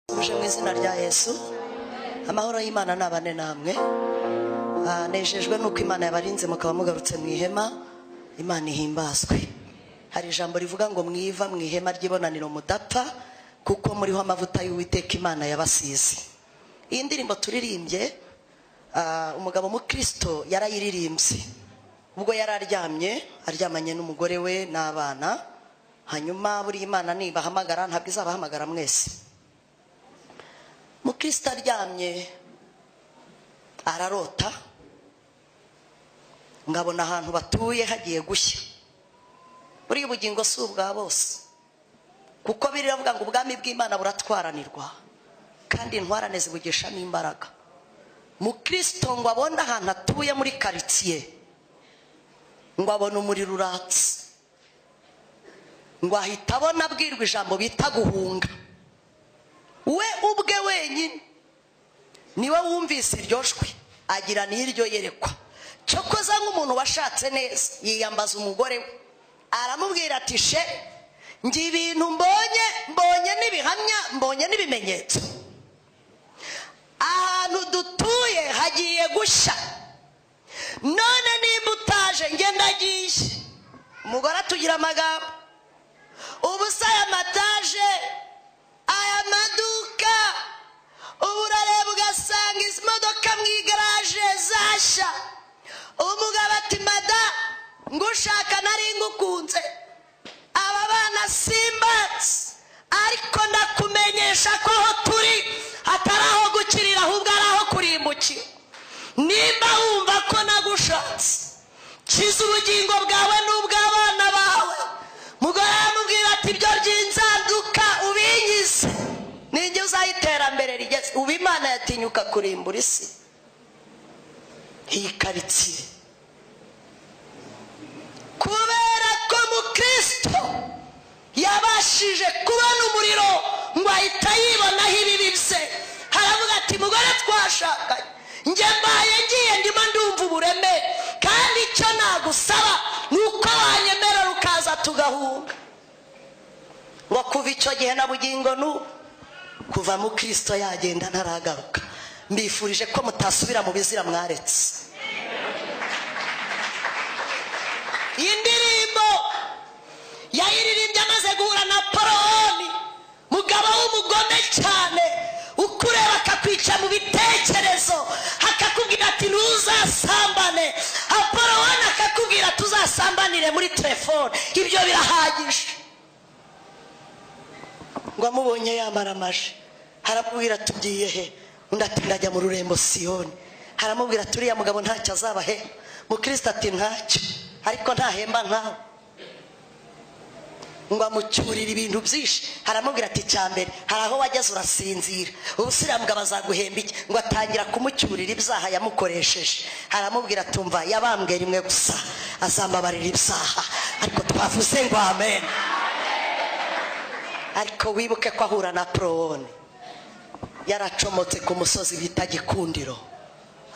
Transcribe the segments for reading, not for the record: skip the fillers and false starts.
Uje mu izina rya Yesu, amahoro y'Imana nabane namwe. Nejejwe nuko Imana yabarinze mukaba mugarutse mu ihema. Imana ihimbazwe. Hari ijambo rivuga ngo mwiva mu ihema ry'ibonaniro mudapfa kuko muriho amavuta y'Uwiteka Imana yabasize. Iyi ndirimbo turirimbye umugabo mu Kristo yarayiririmbye ubwo aryamanye n'umugore we n'abana. Hanyuma buri Imana nibahamagara ntabwo izabahamagara mwese. Mu Kristo aryamye ararota, ngabona ahantu batuye hagiye gushya. Buri ubugingo si ubwa bose, kuko biravuga ngo ubwami bw'Imana buratwaranirwa kandi intwarane zibugisha n'imbaraga. Mu Kristo ngo abona ahantu atuye muri quartier, ngo abona umuriro uratse, ngo ahita abona abwirwa ijambo bita guhunga. We ubwe wenyine niwe wumvise iryo jwi agira n'iryo yerekwa. Cyokoza nk'umuntu washatse neza yiyambaza umugore we, aramubwira ati she ngi ibintu mbonye n'ibihamya, mbonye n'ibimenyetso. Ahantu dutuye hagiye gushya, none nimba utaje nge ndagiye. Umugore atugira amagambo, ubusa aya mataje, aya maduka, uburareba ugasanga izi modoka mu igaraje zasha. Umugabo ati mada ngushaka nari ngukunze, aba bana simbatsi, ariko ndakumenyesha ko aho turi hataraho gukirira ahubwo araho kurimbukira. Nimba wumva ko nagushatse, kiza ubugingo bwawe n'ubw'abana bawe. Mugore aramubwira ati ibyo by'inzaduka ubinyize ninjye uzayiterambere rigeze. Ubu Imana yatinyuka kurimbura isi. Iyi quartier kubera ko mu Kristo yabashije kubona umuriro ngo ahita yibonaho ibibi bye. Haravuga ati mugore twashakanye, nge mbaye ngiye ndimo ndumva ubureme, kandi icyo nagusaba nuko wanyemerera ukaza tugahunga. Ngo kuva icyo gihe na bugingo kuva mu Kristo yagenda ntaragaruka. Mbifurije ko mutasubira mu bizira mwaretse. Iyi ndirimbo yayiririmbye amaze guhura na Poroni, mugabo w'umugome cyane, ukureba akakwica mu bitekerezo, akakubwira ati ntuzasambane. Poroni akakubwira tuzasambanire muri telefone. Ibyo birahagije. Ngo amubonye yamaramaje, haramubwira tugiye he? Undi ati ndajya mu rurembo Siyoni. Haramubwira turiya mugabo ntacyo azabahemba. Mu Kristo ati ntacyo, ariko ntahemba nkawe. Ngo amucyurira ibintu byinshi. Haramubwira ati cyambere hari aho wageze urasinzira, ubu siriya mugabo azaguhemba iki? Ngo atangira kumucyurira ibyaha yamukoresheje. Haramubwira tumva yabambwe rimwe gusa azambabarira ibyaha, ariko twavuze ngo amen. Ariko wibuke ko ahura na Poroni yaracomotse ku musozi bita Gikundiro.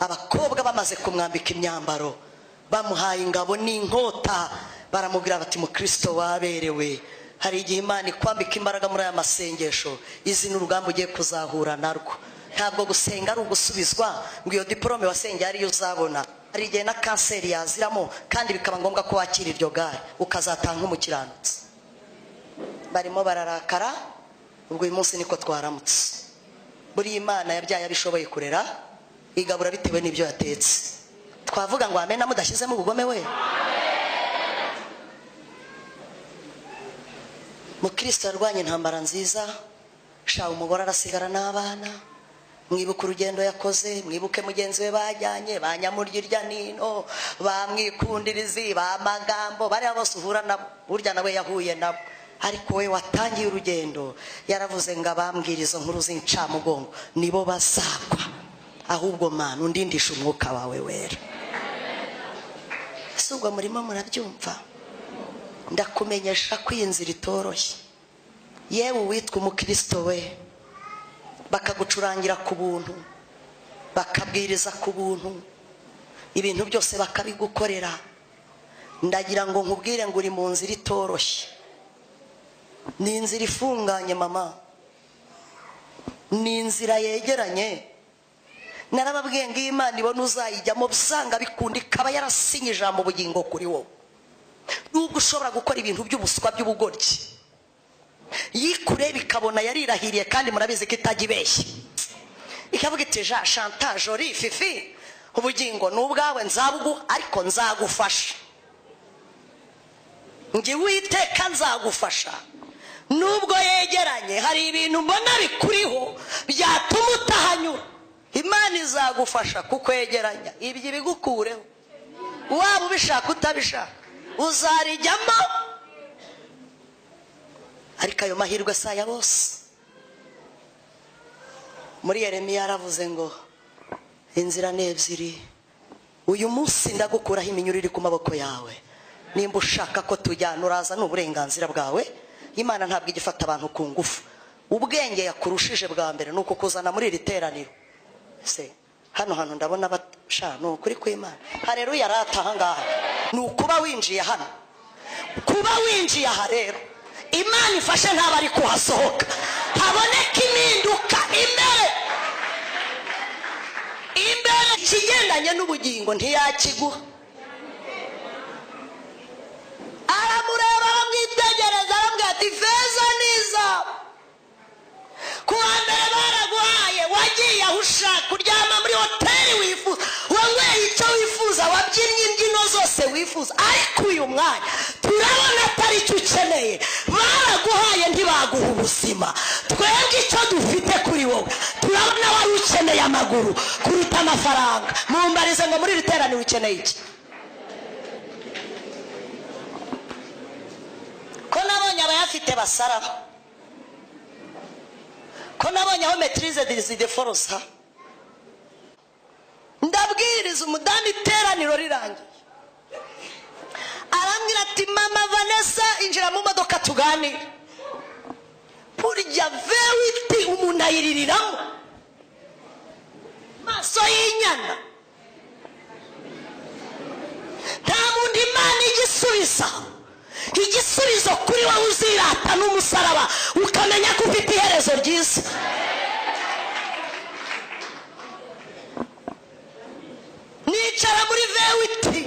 Abakobwa bamaze kumwambika imyambaro, bamuhaye ingabo n'inkota, baramubwira bati mu Kristo waberewe. Hari igihe Imana ikwambika imbaraga muri aya masengesho, izi n'urugamba ugiye kuzahura narwo. Ntabwo gusenga ari ugusubizwa ngo iyo diplome wasengeye ariyo uzabona. Hari igihe na kanseri yaziramo, kandi bikaba ngombwa ko wakira iryo gare ukazatanga umukiranutsi. Barimo bararakara, ubwo uyu munsi niko twaramutse. Buri Imana yabyaye abishoboye kurera, igabura bitewe n'ibyo yatetse. Twavuga ngo amen mudashyizemo ubugome we. Mu Kristo yarwanye intambara nziza, shaho umugore arasigara n'abana. Mwibuke urugendo yakoze, mwibuke mugenzi we bajyanye, banyamurya irya nino, bamwikundirizi, bamagambo, bari bose uhura nabo, burya nawe yahuye nabo. Ariko we watangiye urugendo yaravuze ngo abambwira izo nkuru z'incamugongo nibo bazagwa, ahubwo Mana undindisha umwuka wawe wera. Ese ubwo murimo murabyumva? Ndakumenyesha ko iyi nzira itoroshye. Yewe witwa umukristo we, bakagucurangira ku buntu, bakabwiriza ku buntu, ibintu byose bakabigukorera. Ndagira ngo nkubwire ngo uri mu nzira itoroshye. Ni inzira ifunganye mama. ni inzira yegeranye. Narababwiye ngo Imana ibona uzayijyamo usanga bikunda ikaba yarasinye ijambo ubugingo kuri wowe. Nubwo ushobora gukora ibintu by'ubuswa by'ubugoryi, yikure bikabona yarirahiriye kandi murabizi ko itajya ibeshya, ikavuga iti ja chantage ori fifi ubugingo n'ubwawe nzabuguha ariko nzagufasha, ngi witeka nzagufasha. Nubwo yegeranye hari ibintu mbona bikuriho byatuma utahanyura, Imana izagufasha kuko yegeranya ibyo bigukureho. Waba ubishaka utabishaka uzarijyamo, ariko ayo mahirwe saya bose. Muri Yeremiya yaravuze ngo inzira ni ebyiri, uyu munsi ndagukuraho iminyururu iri ku maboko yawe, nimba ushaka ko tujyana uraza n'uburenganzira bwawe. Imana ntabwo igifata abantu ku ngufu. Ubwenge yakurushije bwa mbere nuko kuzana muri iri teraniro. Se hano hantu ndabona basha no kuri kw'Imana. Haleluya rataha ngaha. Nukuba winjiye hano. Kuba winjiye aha rero Imana ifashe ntabari kuhasohoka, haboneka impinduka imbere. Imbere kigendanye n'ubugingo ntiyakiguha. Aramureba aramwitegereza aramubwira ati feza n'izahabu kuwa mbere baraguhaye, wagiye aho ushaka, uryama muri hoteli wifuza, wanyweye icyo wifuza, wabyinnye imbyino zose wifuza, ariko uyu mwanya turabona atari icyo ukeneye. Baraguhaye ntibaguha ubuzima, twebwe icyo dufite kuri wowe turabona wari ukeneye amaguru kuruta amafaranga. Mumbarize ngo muri iri teraniro ukeneye iki? Ko nabonye abayafite basaraho, ko nabonye aho maîtrise des forces. Ndabwiriza umudamu iteraniro rirangiye, arambwira ati mama Vanessa injira mu modoka tuganire. Burya vewiti umuntu ayiririramo maso y'inyana, nta muntu Imana igisubiza. Igisubizo kuri wowe uzirata n'umusaraba ukamenya ko ufite iherezo ryiza. Nicara muri vewiti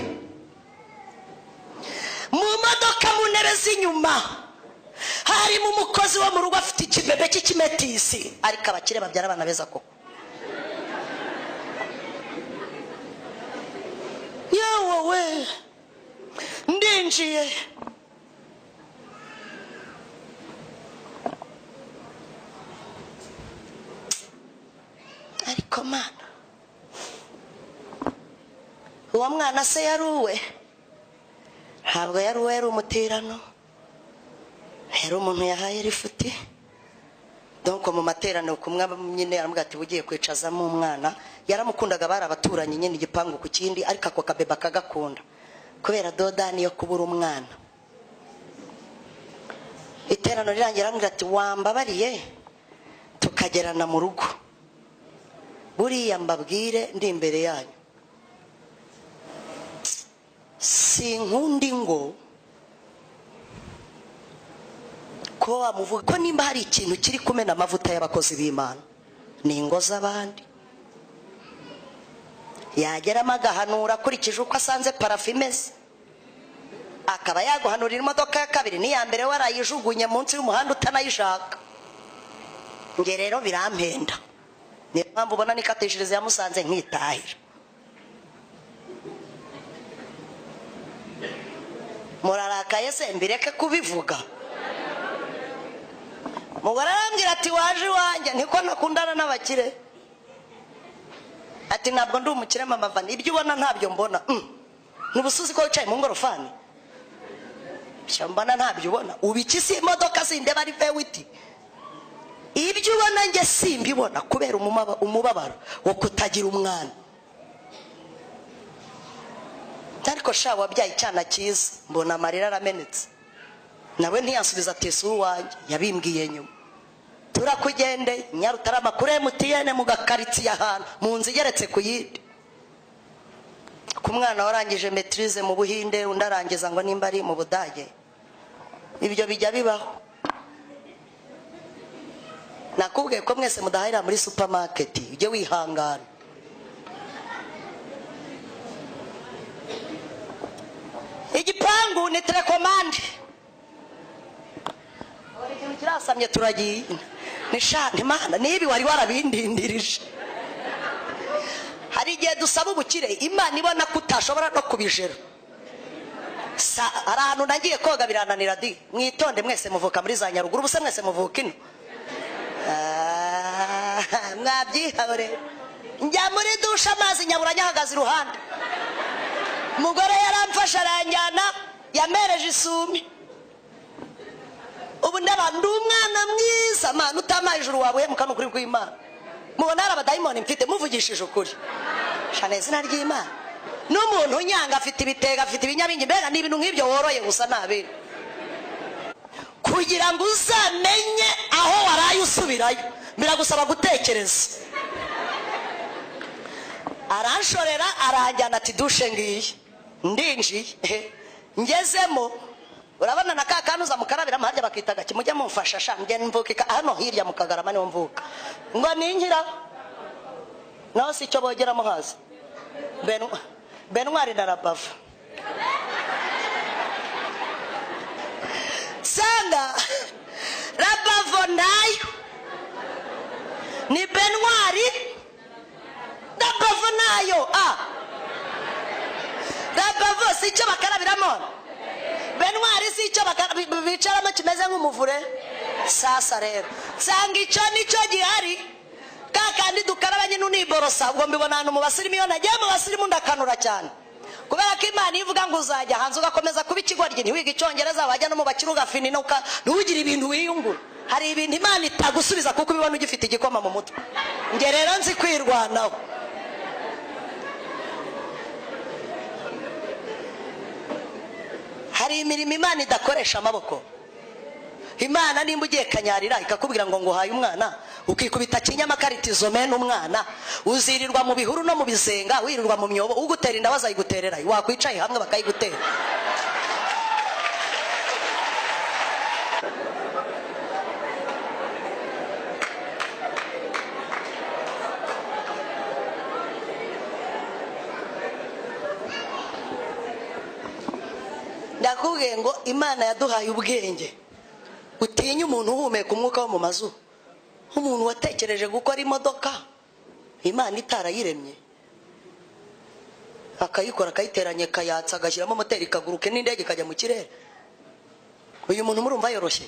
mu modoka mu ntebe z'inyuma, harimo umukozi wo mu rugo afite ikibebe cy'ikimetisi, ariko abakire babyara abana beza koko. Yewe we ndinjiye ariko Mana, uwo mwana se yari uwe? Ntabwo yari uwe, yari umutirano, yari umuntu yahaye rifuti. Donc mu materaniro kumwe nyine aramubwira ati bugiye kwicazamo umwana. Yaramukundaga, bari abaturanyi nyine igipangu ku kindi, ariko ako kabeba kagakunda kubera dodani yo kubura umwana. Iterano rirangira aramubwira ati wambabariye tukagerana mu rugo, buriya mbabwire ndi imbere yanyu, sinkundi ngo ko wamuvuga ko nimba hari ikintu kiri kumena amavuta y'abakozi b'Imana ni ingo z'abandi. Yageramo agahanura akurikije uko asanze parafu imeze, akaba yaguhanurira imodoka ya kabiri n'iya mbere warayijugunye munsi y'umuhanda utanayishaka. Nge rero birampenda, niyo mpamvu ubona nikatishirize yamusanze nkitahira. Murarakaye se mbireke kubivuga? Mugore arambwira ati waje iwanjye niko nakundana n'abakire. Ati ntabwo ndi umukire mama Vani, ibyo ubona ntabyo mbona. Nubusuzi ko wicaye mu ngorofani, mbona ntabyo ubona. Ubikisi imodoka sindeba ari vewiti, ibyo ubona nge simbibona kubera umubabaro wo kutagira umwana. Ariko sha wabyaye icyana cyiza, mbona amarira aramenetse. Nawe ntiyasubiza ati si uwanjye, yabimbwiye nyuma. Turakugende Nyarutarama kure MTN mu gakaritsiye ahantu mu nzu igeretse ku yindi. Ku mwana warangije maîtrise mu Buhinde, undi arangiza ngo nimba ari mu Budage. Ibyo bijya bibaho. nakubwiye ko mwese mudahahira muri supermarket ujye wihangana. Igipangu ni telecommande. Uri kintu kirasamye turagiye. Nishante Imana nibi wari warabindindirije. Hari igihe dusaba ubukire Imana ibona kutashobora no kubijera. Ahantu nagiye koga birananira di. Mwitonde mwese muvuka muri za Nyaruguru buse mwese muvuka ino. Mwabyihore. Njya muri dusha amazi nyabura nyahagaze iruhande. Umugore yaramfasha aranjyana yamereje isumi. Ubu ndaba ndi umwana mwiza Mana utamaye ijuru wabuhe mukano kuri kw'Imana. Mubona ari abadayimoni mfite muvugishije ukuri. Shane izina ry'Imana. N'umuntu nyanga afite ibitega afite ibinyabingi mbega n'ibintu nk'ibyo woroye gusa nabi. Kugira ngo uzamenye aho waraye usubirayo biragusaba gutekereza. Aranshorera aranjyana ati dushe ngiye. Ndinjiye ngezemo urabona na kakanuza mukarabira maharya bakitaga kimujye mumfasha sha mge mvukika hano hirya mukagarama niho mvuka ngo ninkira naho si cyo bogera muhazi Benwari narabava sanga rabavo nayo ni Benwari rabavo nayo rabavo si cyo bakarabiramo Benwari si cyo bicaramo kimeze nk'umuvure. Sasa rero sanga icyo nicyo gihari kakandi dukaraba nyine uniborosa ubwo mbibona hano mu basirimu iyo nagiye mu basirimu ndakanura cyane kubera ko Imana ivuga ngo uzajya hanze ugakomeza kuba ikigoryi ntiwiga icyongereza wajya no mu bakiri ugafina inuka ntugira ibintu wiyungura. Hari ibintu Imana itagusubiza kuko ubibona ugifite igikoma mu mutwe. Nge rero nzi kwirwanaho. Hari imirimo Imana idakoresha amaboko. Imana nimba ugiye kanyarira ikakubwira ngo nguhaye umwana ukikubita kinyamakaritizo mene umwana uzirirwa mu bihuru no mu bizenga wirirwa mu myobo ugutera inda bazayiguterera wakwicaye hamwe bakayigutera. Ndakubwiye ngo Imana yaduhaye ubwenge. Utinya umuntu uhumeka umwuka wo mu mazu. Umuntu watekereje gukora imodoka Imana itarayiremye akayikora akayiteranye kayatsa agashyiramo moteri kaguruke n'indege kajya mu kirere. Uyu muntu murumva yoroshye.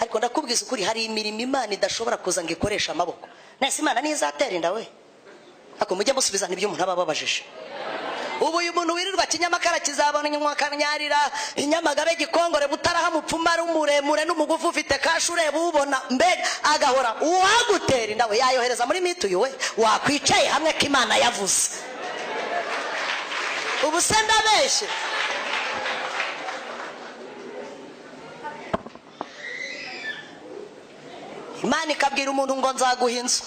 Ariko ndakubwiza ukuri hari imirimo Imana idashobora kuza ngo ikoresha amaboko. Nese Imana nizatera inda we. Ako mujye musubizana ibyo umuntu abababajije. Ubu uyu muntu wirirwa kinyamakara kizabona inyuma kanyarira inyamagabe gikongore butaraha mupfuma rumuremure n'umugufu ufite kashure bubona mbega agahora uwagutera inda we yayohereza muri mituyu we wakwicaye hamwe ko Imana yavuze. Ubu se ndabeshe Imana ikabwira umuntu ngo nzaguha inzu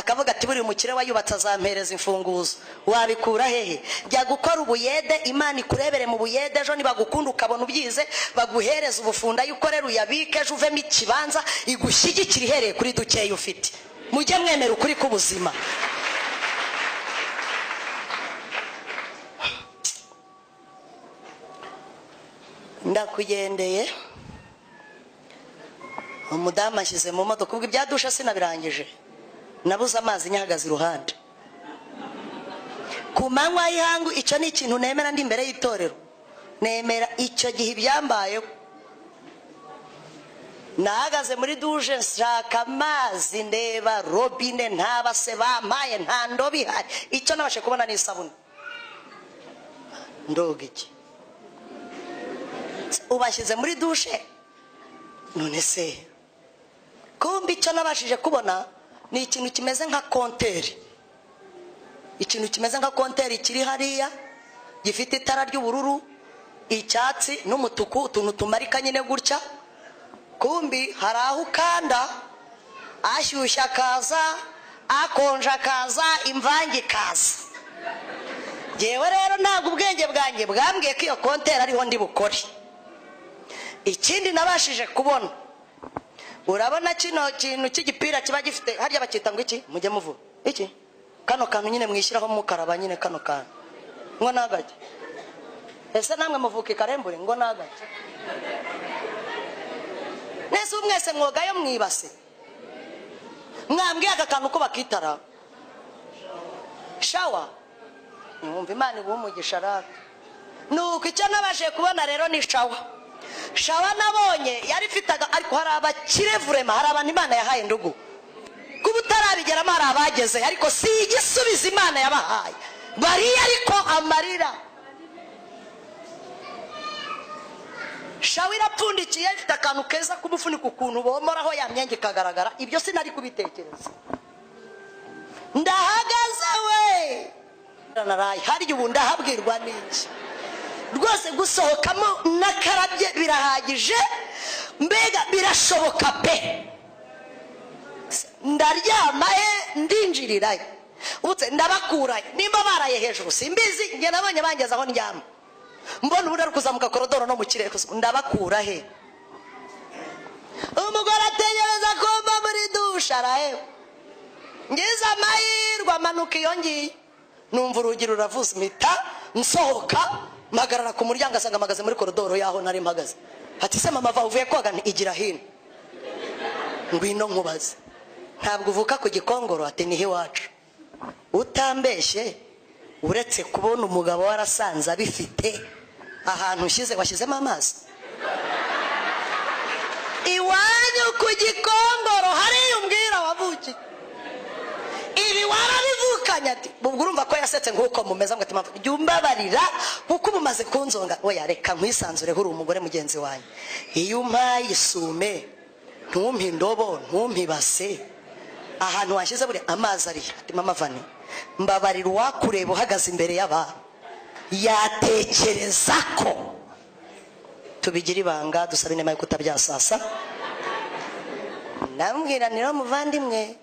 akavuga ati buri mukire wayubatse azampereza imfunguzo wabikura hehe bya gukora ubuyede Imana ikurebere mu buyede ejo nibagukunda ukabona ubyize baguhereza ubufunda yukorera uyabike ejo uvemo ikibanza igushyigikira ihereye kuri dukeye ufite. Mujye mwemera ukuri k'ubuzima. Ndakugendeye umudamu ashyize mu modoka ubwo ibyadusha sinabirangije nabuze amazi nyahagaze iruhande ku manywa y'ihangu. Icyo ni ikintu nemera ndi imbere y'itorero nemera icyo gihe ibyambayeho. Nahagaze muri duje nshaka amazi ndeba robine ntabase bampaye nta ndobo ihari icyo nabashe kubona ni isabune ndoga iki ubashyize muri dushe none se kumbi icyo nabashije kubona ni ikintu kimeze nka konteri. Ikintu kimeze nka konteri kiri hariya gifite itara ry'ubururu icyatsi n'umutuku utuntu tumarika nyine gutya. Kumbi hari aho ukanda ashyushya akaza akonja akaza imvange ikaza. Jewe rero ntabwo ubwenge bwanjye bwambwiye ko iyo konteri ariho ndi bukore. Ikindi nabashije kubona urabona kino kintu cy'igipira kiba gifite harya bakita ngo iki mujye muvuga iki kano kantu nyine mwishyiraho mukaraba nyine kano kantu ngo nagaje ese namwe muvuka ikarembure ngo nagaje nese umwese mwogayo mwibase mwambwiye aka kantu ko bakitara shawa numva Imana ibumugisha rata nuko icyo nabashe kubona rero ni shawa nabonye yari ifitaga ariko hari abakire vrema hari abantu Imana yahaye ndugu kuba utarabigeramo hari abageze ariko si igisubizo Imana yabahaye bari ariko amarira shawa irapfundikiye ifite akantu keza k'umufuniko ukuntu bomoraho ya myenge ikagaragara ibyo sinari kubitekereza ndahagaze we naraye hari ubu ndahabwirwa n'iki rwose gusohokamo nakarabye birahagije mbega birashoboka pe ndaryama ndinjirirayo ubutse ndabakuraye nimba baraye hejuru simbizi nge nabonye bangeza aho ndyama mbona ubu kuzamuka korodoro no mu kirere ndabakura he umugore ategereza ko mba muri dushe arahewe ngize amahirwe amanuka iyo ngiye numva urugi ruravuze mpita nsohoka mpagarara ku muryango asanga mpagaze muri korodoro yaho nari mpagaze ati se mama va uvuye koga igira hino ngwino nkubaze ntabwo uvuka ku Gikongoro ati nihe iwacu utambeshye uretse kubona umugabo warasanze abifite ahantu ushyize washyizemo amazi iwanyu ku Gikongoro hariya umbwira wavuki ibi warabivukanye ati ubwo urumva ko yasetse nk'uko mumeze ngo ati jya umbabarira kuko ubumaze kunzonga oya reka nkwisanzureho uri umugore mugenzi wanjye iyo umpaye isume ntumpe indobo ntumpe ibase ahantu washyize buri amazi ari ati mama vani mbabarira uwakureba uhagaze imbere y'abantu yatekereza ko tubigira ibanga dusaba inema yo kutabyasasa nambwira niro muvandimwe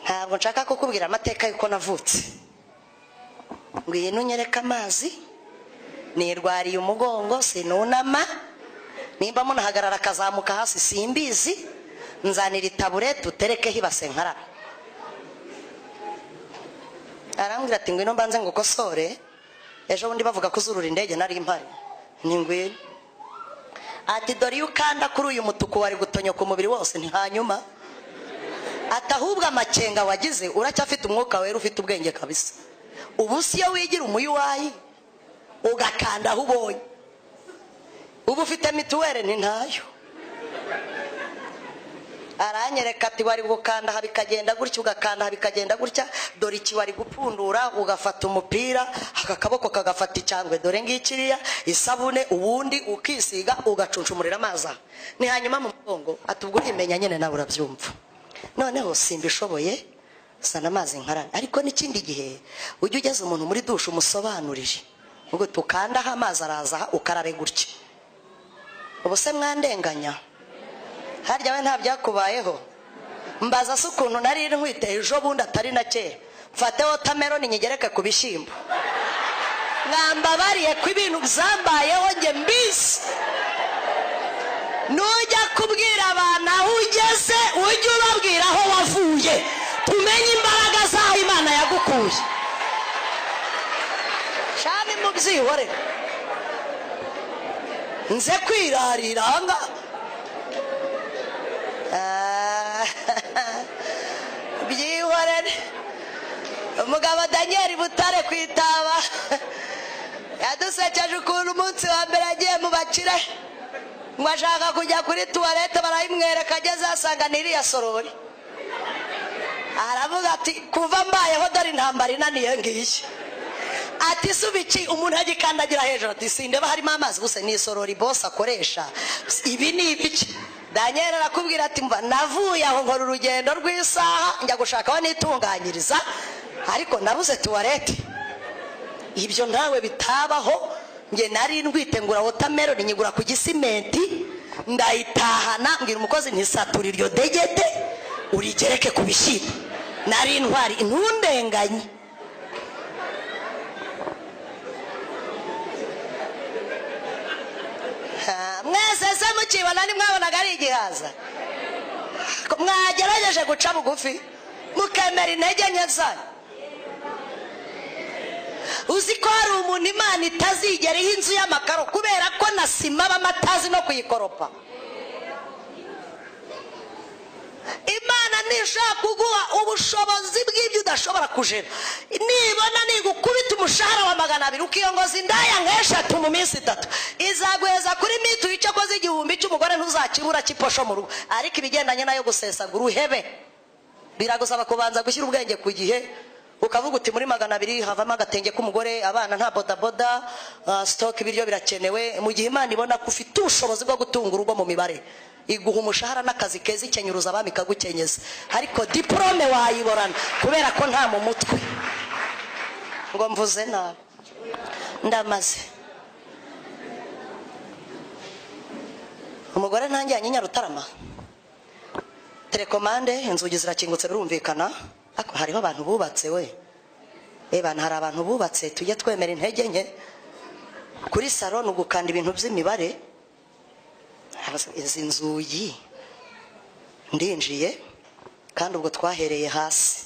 ntabwo nshaka kukubwira amateka yuko navutse ngwino unyereka amazi nirwariye umugongo sinunama nimba munahagarara akazamuka hasi simbizi nzanira itaburete uterekeho ibase nkarabe arambwira ati ngwino mbanze ngukosore ejo bundi bavuga ko uzurura indege nari impari ni ngwino ati dore iyo ukanda kuri uyu mutuku wari gutonyoka umubiri wose ntihanyuma atahubwo amakenga wagize uracyafite umwuka wera ufite ubwenge kabisa ubu si yo wigira umuyuwayi ugakanda aho ubonye ubu ufite mituwere ni ntayo aranyereka ati wari gukanda ha bikagenda gutya ugakanda ha bikagenda gutya dore iki wari gupfundura ugafata umupira akakaboko kagafata icyangwe dore ngikiriya isabune ubundi ukisiga ugacuncumurira amazi ni hanyuma mu mugongo atubwo urimenya nyene nawe urabyumva noneho simbishoboye sana amazi nkarana ariko n'ikindi gihe ujye ugeze umuntu muri dushe umusobanurije ubwo tukanda ha amazi araza ukarare gutya ubuse mwandenganya harya we nta byakubayeho mbaza se ukuntu nari nkwite ejo bundi atari na kera mfate watermelon nyigereke ku bishyimbo mwambabariye ko ibintu byambayeho nge mbisi nujya kubwira abantu aho ugeze ujye ubabwira aho wavuye tumenye imbaraga zaho Imana yagukuye shani mubyihore nze kwirarira anga byihorere umugabo Daniel Butare kwitaba yadusekeje ukuntu umunsi wa mbere agiye mu bakire ngo ashaka kujya kuri tuwarete barayimwereka ageze asanga n'iriya sorori aravuga ati kuva mbayeho dore intambara inaniye ngiye ati subiki umuntu agikandagira hejuru ati sindeba harimo amazi gusa ni sorori boss akoresha ibi ni ibiki Daniel arakubwira ati mva navuye aho nkora urugendo rw'isaha njya gushaka aho nitunganyiriza ariko nabuze tuwarete ibyo ntawe bitabaho nge nari ndwitengura watermelon nyigura ku gisimenti ndayitahana mbwira umukozi ntisatura iryo degete urigereke ku bishyimbo nari intwari ntundenganye mwese se mukibona ni mwabonaga ari igihaza mwagerageje guca bugufi mukemera intege nke zanyu uzi ko hari umuntu Imana itazigera iha inzu y'amakaro kubera ko na sima bamatazi no kuyikoropa Imana nishaka kuguha ubushobozi bw'ibyo udashobora kujera nibona nigukubita umushahara wa 200 ukiyongoza indaya nk'eshatu mu minsi 3 izaguheza kuri mitu yice koze igihumbi cy'umugore ntuzakibura kiposho mu rugo ariko ibigendanye nayo gusesagura uhebe biragusaba kubanza gushyira ubwenge ku gihe ukavuga uti muri 200 havamo agatenge k'umugore abana nta boda stock ibiryo birakenewe mu gihe Imana ibona ko ufite ubushobozi bwo gutunga urugo mu mibare iguha umushahara n'akazi keza ikenyuruza abami kagukenyeza ariko diplome wayiborana kubera ko nta mu mutwe ngo mvuze nabi ndamaze umugore ntanjyanye Nyarutarama telekomande inzugi zirakingutse birumvikana hariho abantu bubatse we bana hari abantu bubatse tujye twemera intege nke kuri salon ugukanda ibintu by'imibare izi nzugi ndinjiye kandi ubwo twahereye hasi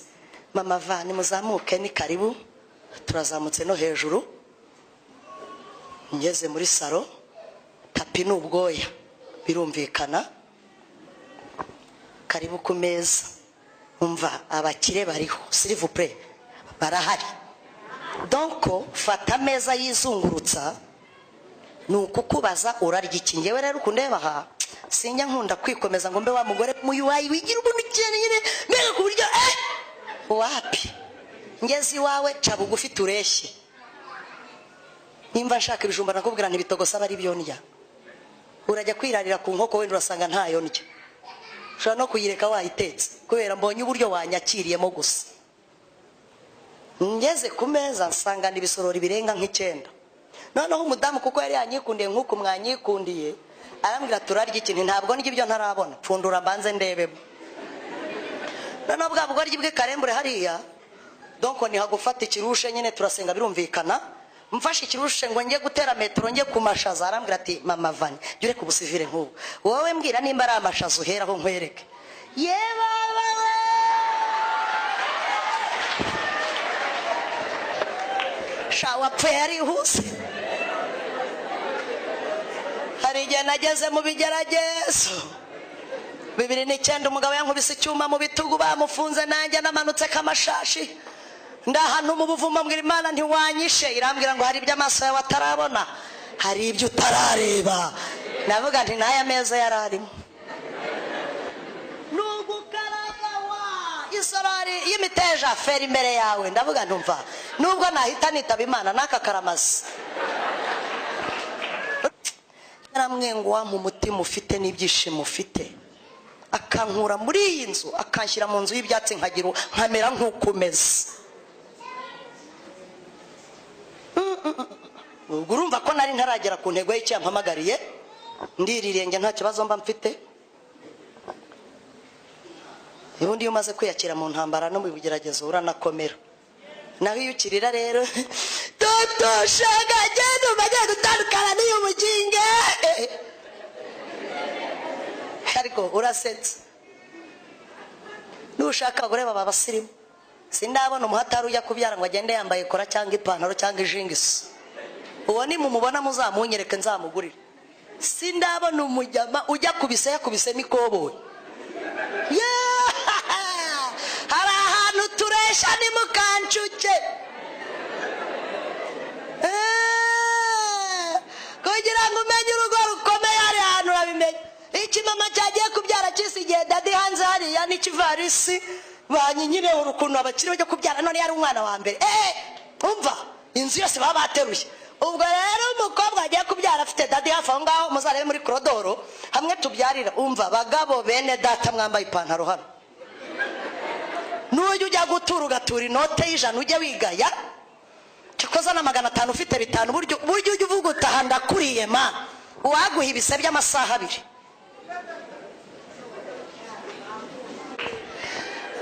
mama vani muzamuke ni karibu turazamutse no hejuru ngeze muri salon tapi n'ubwoya birumvikana karibu ku meza umva abakire bariho s'il vous plaît barahari donc fata meza yizungurutsa nukukubaza urarya iki ngewe rero ukundeba ha sinjya nkunda kwikomeza ngo mbe wa mugore muyuwayi wigira ubuntu cyane nyine mbega ku buryo wapi ngezi wawe caba ugufite ureshye nimba nshaka ibijumba nakubwira ntibitogosa bari byo ndya urajya kwirarira ku nkoko wenda urasanga ntayo ndya ushobora no kuyireka wayitetse kubera mbonye uburyo wanyakiriyemo gusa ngeze ku meza nsanga nibisorori birenga nk'ikenda noneho umudamu kuko yari yanyikundiye nk'uko mwanyikundiye arambwira turarya ikintu ntabwo ndya ibyo ntarabona pfundura mbanze ndebemo noneho bwa bugoryi bw'ikarembure hariya donc ni hagufata ikirushe nyine turasenga birumvikana mfashe ikirushe ngo njye gutera metero njye kumashaza arambwira ati mama vani jure kubusivire nk'ubu wowe mbwira nimba ari amashaza uheraho nkwereke yebaba shawa pferi huse hari igihe nageze mu bigeragezo 2009 umugabo yankubise icyuma mu bitugu bamufunze nanjye namanutse kamashashi ndahantu mu buvumo mbwira Imana ntiwanyishe irambwira ngo hari ibyo amaso yawe atarabona hari ibyo utarareba navuga nti naya meza yararimo nugukaraga wa isorari y'imiteja feri imbere yawe ndavuga ntumva nubwo nahita nitaba Imana naka karamazi naramwengwa mu mutima ufite n'ibyishimo ufite akankura muri iyi nzu akanshyira mu nzu y'ibyatsi nkagira nkamera nk'ukumeze urumva ko nari ntaragera ku ntego y'icyampamagariye ndirirenge nta kibazo mba mfite ubundi iyo umaze kwiyakira mu ntambara no mu bigeragezo uranakomera naho iyo ukirira rero totoshaka genda umajya gutandukana n'iyo mukinge ariko urasetse nushaka abagore baba basirimu sindabona umuhatari ujya kubyara ngo agende yambaye kora cyangwa ipantaro cyangwa ijingisi uwo ni mumubona muzamunyereke nzamugurire sindabona umujyama ujya kubise yakubise n'ikoboyi hari ahantu turesha ni mukancuke kugira ngo umenye urugo rukomeye hari ahantu urabimenye ikimama cyagiye kubyara cyisigiye dadi hanze hariya n'ikivarisi banyinyireho urukundo abakiri bajya kubyara none yari umwana wa mbere umva inzu yose baba bateruye ubwo rero umukobwa agiye kubyara afite dadi hafi aho ngaho muzarebe muri korodoro hamwe tubyarira umva bagabo bene data mwambaye ipantaro hano n'ujya ujya gutura ugatura inote y'ijana ujye wigaya cyakoze na 500 ufite 5 buryo ujya uvuga utaha ndakuriye ma uwaguha ibise by'amasaha 2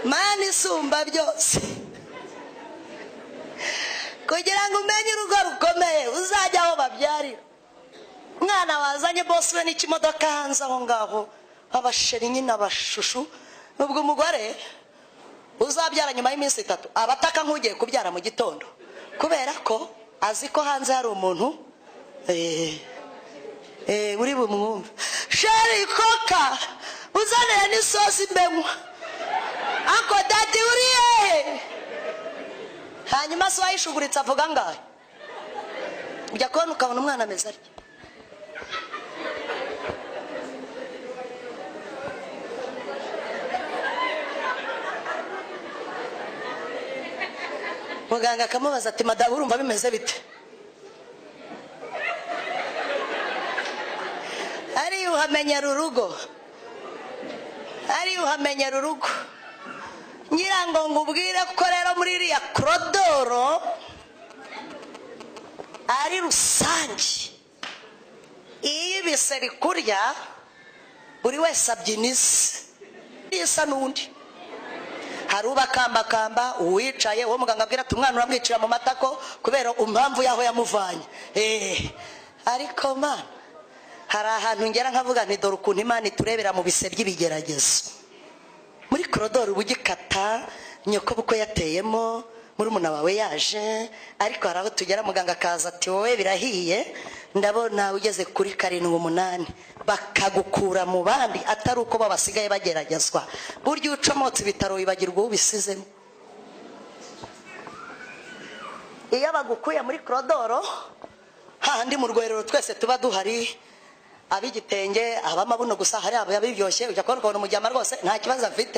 mani isumba byose kugira ngo umenye urugo rukomeye uzajya aho babyarira mwana wazanye boss we n'ikimodoka hanze aho ngaho abasheri nyina abashushu nubwo umugore uzabyara nyuma y'iminsi 3 abataka nk'ugiye kubyara mu gitondo kubera ko azi ko hanze hari umuntu uri bumwumva sheri koka uzanira n'isosi mbenywa ako dadi uriye hanyuma so ayishuguritse avuga ngahe ujya kubona ukabona umwana ameze arya muganga akamubaza ati madamu urumva bimeze bite ari uhamenyera urugo nyirango ngubwire ko rero muri iriya korodoro ari rusange iyo ibise bikurya buri wese abyinise isa n'undi hari ubakambakamba uwicaye uwo muganga abwira ati umwana uramwicira mu matako kubera impamvu yaho yamuvanye ariko man hari ahantu ngera nkavuga nti dore ukuntu Imana iturebera mu bise by'ibigeragezo muri korodoro ubugikata nyoko buko yateyemo muri umuna wawe yaje ariko haraho tugera muganga akaza ati wowe birahiye ndabona ugeze kuri 7-8 bakagukura mu bandi atari uko babasigaye bageragezwa buryo ucomotse ibitaro bibagirwa ubisizemo iyo bagukuye muri korodoro handi mu rwerero twese tuba duhari abigitenge abamabuno gusa hari abo yabibyoshye ujya kubona umujyama rwose nta kibazo afite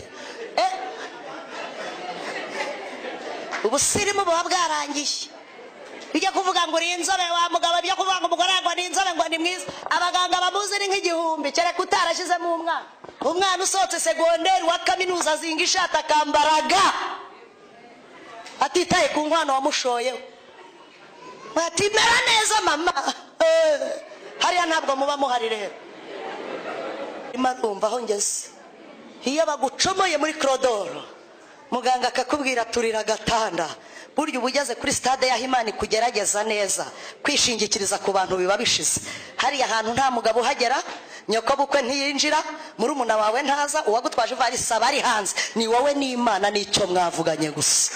ubusirimu buba bwarangiye bijya kuvuga ngo uri inzobe wa mugabo bijya kuvuga ngo umugore ngo ni inzobe ngo ni mwiza abaganga bamuzi ni nk'igihumbi kereka utarashyizemo umwana usohotse segonderi wa kaminuza azinga ishati akambaraga atitaye ku nkwano wamushoyeho ati mera neza mama hariya ntabwo muba muhari rero imana aho ngeze iyo bagucomoye muri korodoro muganga akakubwira turira gatanda buryo ubugeze kuri stade ya Imana kugerageza neza kwishingikiriza ku bantu biba bishize hariya ahantu nta mugabo uhagera nyoko bukwe ntiyinjira muri umuna wawe ntaza uwagutwaje ivarisi aba ari hanze ni wowe n'Imana n'icyo mwavuganye gusa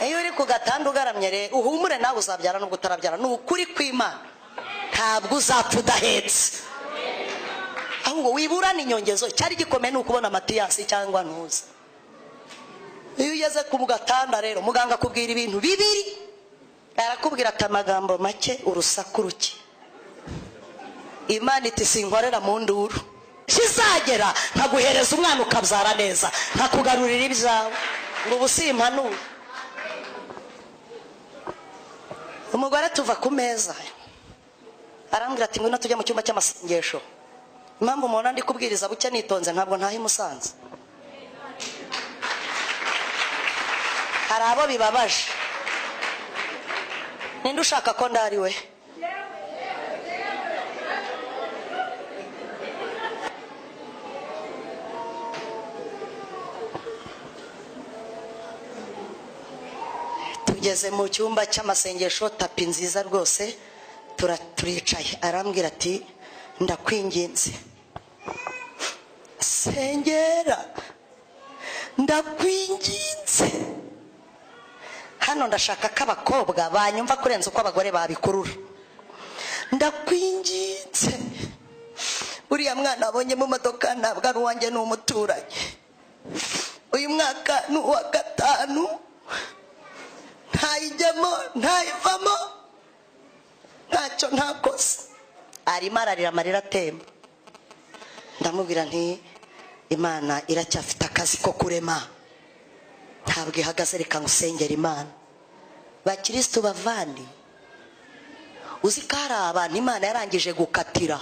iyo uri ku gatanda ugaramye re uhumure nawe uzabyara no gutarabyara n'ukuri kw'Imana ntabwo uzapfa udahetse ahubwo wiburana inyongezo cyari gikomeye n'ukubona Matiyasi cyangwa ntuza iyo ugeze ku gatanda rero muganga akubwira ibintu bibiri arakubwira ati amagambo make urusaku ruke Imana iti sinkorera mu nduru kizagera nkaguhereza umwana ukabyara neza nkakugarurira ibyawe ngo ubusimpanure umugore tuva ku meza arambwira ati ngwino tujye mu cyumba cy'amasengesho impamvu umuntu ndi kubwiriza buke nitonze ntabwo ntahi Musanze hari abo bibabaje ninde ushaka ko ndari we tugeze mu cyumba cy'amasengesho tapi nziza rwose turicaye arambwira ati ndakwinginze sengera ndakwinginze hano ndashaka ko abakobwa banyumva kurenza uko abagore babikurura ndakwinginze uriya mwana abonye mu modoka ntabwo ari uwanjye ni umuturage uyu mwaka ni uwa 5 ntayijyamo ntayivamo ntacyo ntakoze arimo ararira amarira atemba ndamubwira nti Imana iracyafite akazi ko kurema ntabwo ihagaze reka ngusengera Imana bakristo bavandi uzi ko hari abantu Imana yarangije gukatira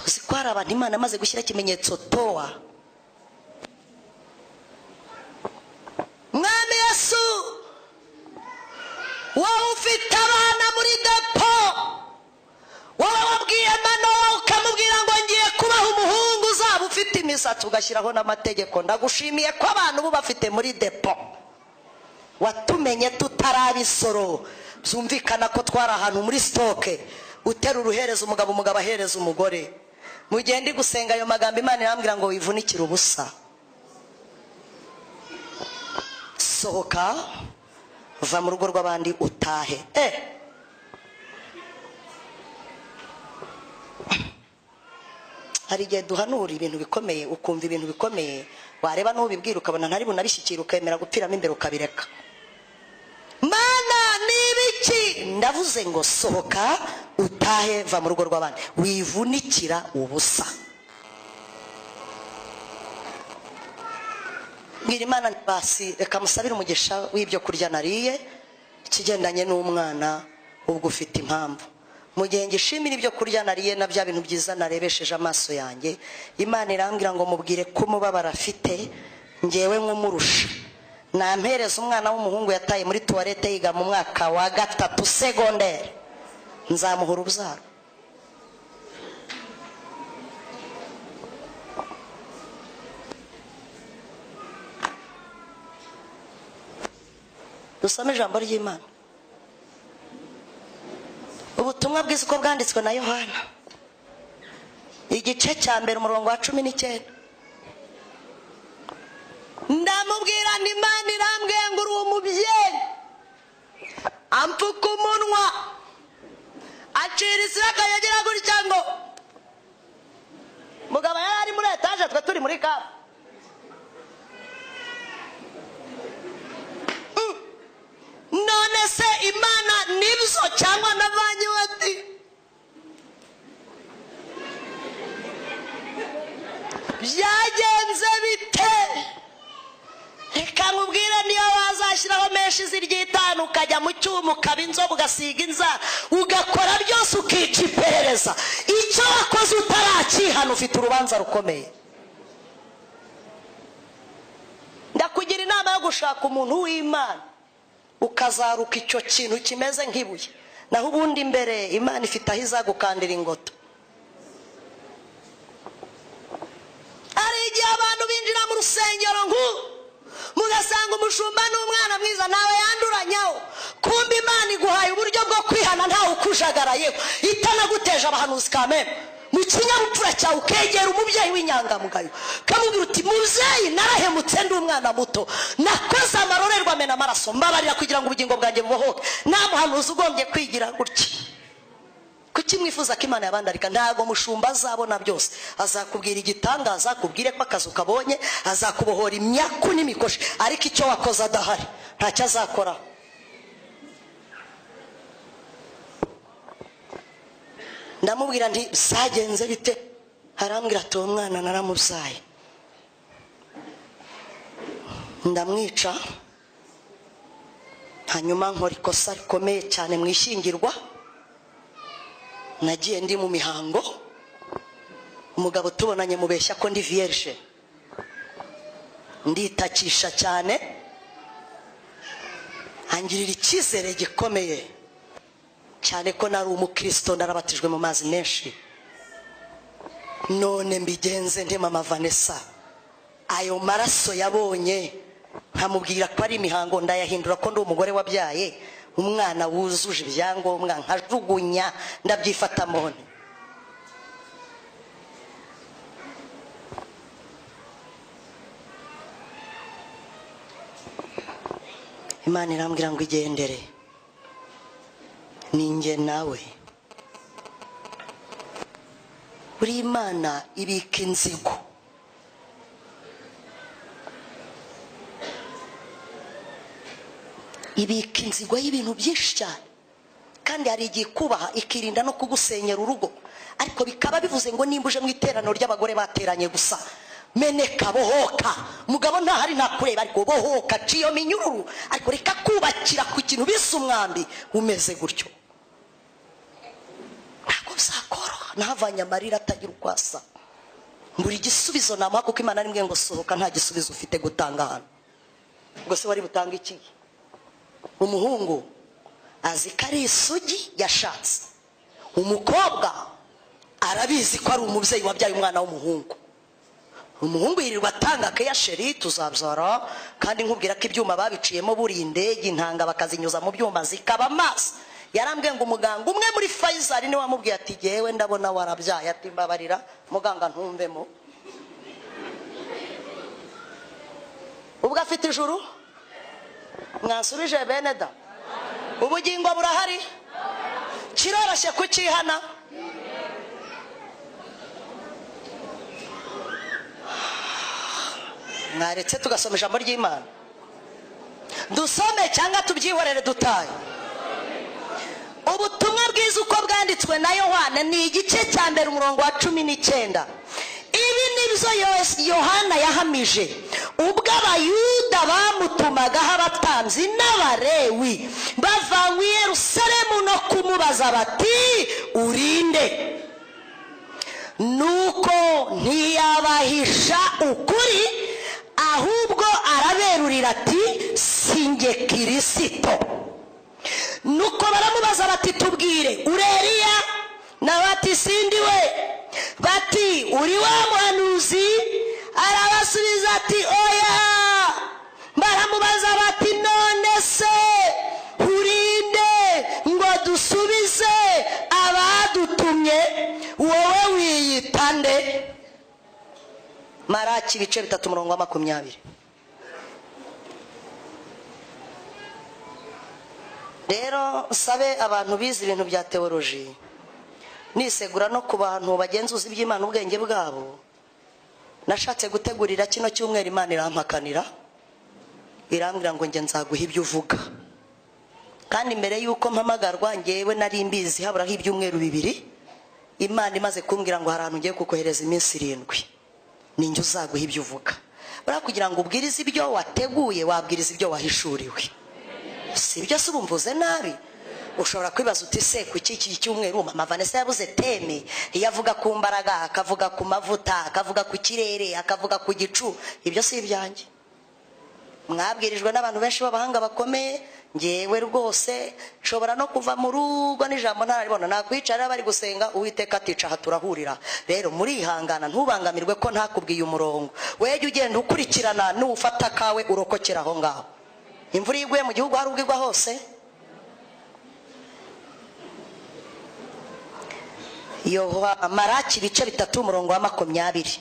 uzi ko hari abantu Imana amaze gushyira ikimenyetso toa mwami Yesu wowe ufite abana muri depo wowe wabwiye Manowa ukamubwira ngo ngiye kubaha umuhungu uzaba ufite imisatsi ugashyiraho n'amategeko ndagushimiye ko abantu ubu bafite muri depo watumenye tutarabisoro byumvikana ko twari ahantu muri stoke utera uruhereza umugabo umugabo ahereza umugore mugende gusenga ayo magambo Imana irambwira ngo wivunikira ubusa sohoka va mu rugo rw'abandi utahe hari igihe duhanura ibintu bikomeye ukumva ibintu bikomeye wareba n'ubibwira ukabona ntari bunabishyikira ukemera gupfiramo imbere ukabireka mana nibiki ndavuze ngo sohoka utahe va mu rugo rw'abandi wivunikira ubusa mbwira Imana basi reka musabire umugisha w'ibyo kurya nariye kigendanye n'umwana ubwo ufite impamvu mu gihe ngishimira ibyo kurya nariye na bya bintu byiza narebesheje amaso yanjye Imana irambwira ngo mubwire ko mubabara afite ngewe nk'umurusha nampereza umwana w'umuhungu yataye muri toilette yiga mu mwaka wa 3 secondaire nzamuhura urubyaro dusome ijambo ry'Imana ubutumwa bwiza uko bwanditswe na Yohana igice cya mbere umurongo wa 19 ndamubwira ni Imana irambwiye ngo uri umubyeyi amfuka umunwa acira isiraka yagira gutya ngo mugabo yari ari muri etaje twe turi muri kapu none se Imana nibyo cyangwa navanye wati byagenze bite reka nkubwire niyo wazashyiraho menshi z'iryitanu ukajya mu cyuma ukaba inzobe ugasiga inzara ugakora byose ukica iperereza icyo wakoze utarakihana ufite urubanza rukomeye ndakugira inama yo gushaka umuntu w'Imana ukazaruka icyo kintu kimeze nk'ibuye naho ubundi imbere Imana ifite aho izagukandira ingoto ari igihe abantu binjira mu rusengero mugasanga umushumba n'umwana mwiza nawe yanduranyaho kumbe Imana iguhaye uburyo bwo kwihana ntawe ukujagarayeho itanaguteje abahanuzi kameme mu kinyabupfura cyawe ukegera umubyeyi w'inyangamugayo kamubwira uti mubyeyi narahemutse ndi umwana muto nakoze amarorerwa amena amaraso mbabarira kugira ngo ubugingo bwanjye bubohoke nta muhanuzi ugombye kwigira gutya kuki mwifuza ko Imana yabandarika ntago mushumba azabona byose azakubwira igitangaza akubwire ko akazi ukabonye azakubohora imyaku n'imikoshi ariko icyo wakoze adahari ntacyo azakora ndamubwira nti sagenze bite harambwira ati uwo mwana naramubyaye ndamwica hanyuma nkora ikosa rikomeye cyane mwishyingirwa nagiye ndi mu mihango umugabo tubonanye mubeshya ko ndi vierge nditakisha cyane angirira icyizere gikomeye cyane ko nari umukristo narabatijwe mu mazi menshi none mbigenze nte mama Vanessa ayo maraso yabonye nkamubwira ko ari imihango ndayahindura ko ndi umugore wabyaye umwana wuzuje ibyangombwa nkajugunya ndabyifata mone Imana irambwira ngo igendere ninjye nawe uri Imana ibika inzigo ibika inzigo y'ibintu byinshi cyane kandi hari igihe kubaha ikirinda no kugusenyera urugo ariko bikaba bivuze ngo nimbuje mu iteraniro ry'abagore bateranye gusa meneka bohoka mugabo ntahari ntakureba ariko bohoka ciyo minyururu ariko reka kubakira ku kintu bisa umwambi umeze gutyo ntabwo bizakoroha nahavanye amarira atagira ukwasa mbura igisubizo namuha kuko Imana nimbwiye ngo sohoka nta gisubizo ufite gutanga hano ubwo se wari butanga iki umuhungu azi ko ari isugi yashatse umukobwa arabizi ko ari umubyeyi wabyaye umwana w'umuhungu umuhungu yirirwa atanga keya sheri tuzabyara kandi nkubwira ko ibyuma babiciyemo buri indege intanga bakazinyuza mu byuma zikaba amaso. Yarambwiye ngo umuganga umwe muri Faisal ni wamubwiye ati yewe ndabona warabyaye ati mbabarira muganga ntumvemo. Ubwo afite ijuru mwansubije bene da ubugingo burahari kiroroshye kukihana. Mwaretse tugasoma ijambo ry'Imana dusome cyangwa tubyihorere dutaye? Ubutumwa bwiza uko bwanditswe na Yohana ni igice cya mbere umurongo wa 19. Ibi nibyo Yohana yahamije ubwo abayuda bamutumagaho abatambyi n'abarewi bavanywe i Yerusalemu no kumubaza bati urinde, nuko ntiyabahisha ukuri ahubwo araberurira ati sinjye Kirisito. Nuko baramubaza bati tubwire uri Eliya? Nawe ati sindi we. Bati uri wa muhanuzi? Arabasubiza ati oya. Baramubaza bati none se urinde ngo dusubize abadutumye, wowe wiyita nde? Maraki ibice 3 umurongo wa 20. Rero sabe abantu bize ibintu bya teoloji nisegura no ku bantu bagenzuza iby'Imana ubwenge bwabo. Nashatse gutegurira kino cyumweru Imana irampakanira irambwira ngo nge nzaguha ibyo uvuga, kandi mbere yuko mpamagarwa ngewe nari mbizi haburaho ibyumweru 2 Imana imaze kumbwira ngo hari ahantu ngiye kukohereza iminsi 7 ninjye uzaguha ibyo uvuga. Bara kugira ngo ubwirize ibyo wateguye wabwiriza ibyo wahishuriwe. Sibyo se ubumvuze nabi? Ushobora kwibaza uti se kuki iki cyumweru mama Vanessa yabuze teme, yavuga ku mbaraga, akavuga ku mavuta, akavuga ku kirere, akavuga ku gicu. Ibyo si ibyanjye, mwabwirijwe n'abantu benshi b'abahanga bakomeye. Ngewe rwose nshobora no kuva mu rugo n'ijambo ntararibona, nakwicara bari gusenga Uwiteka atica aha turahurira. Rero muri ihangana ntubangamirwe ko ntakubwiye umurongo, weje ugenda ukurikirana n'ufata kawe urokokera aho ngaho. Imvura iguye mu gihugu hari ubwirwa hose. Maraki ibice 3 umurongo wa 20.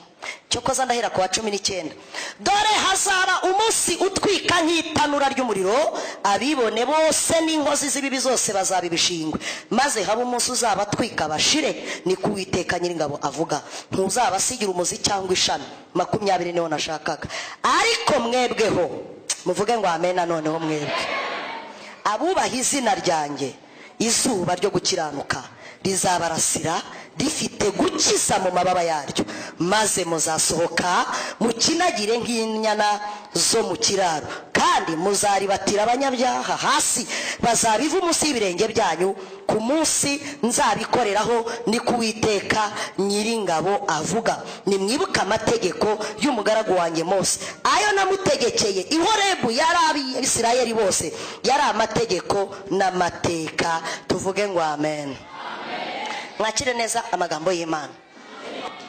Cyokoza ndahera ku wa 19. Dore hazaba umunsi utwika nk'itanura ry'umuriro, abibone bose n'inkozi z'ibibi zose bazabibishingwe, maze haba umunsi uzaba twika bashire, ni Uwiteka Nyiringabo avuga. Ntuzabasigira umuzi cyangwa ishami. 20 niho nashakaga. Ariko mwebweho muvuge ngo amena. Noneho mwebwe abubaha izina ryanjye, izuba ryo gukiranuka rizabarasira rifite gukiza mu mababa yaryo, maze muzasohoka mukinagire nk'inyana zo mu kiraro, kandi muzaribatira abanyabyaha hasi, bazabiva munsi y'ibirenge byanyu ku munsi nzabikoreraho, ni Uwiteka Nyiringabo avuga. Nimwibuka amategeko y'umugaragu wanjye Mose, ayo namutegekeye i Horebu yari Abisirayeli bose, yari amategeko n'amateka. Tuvuge ngo amen. Mwakire neza amagambo y'Imana.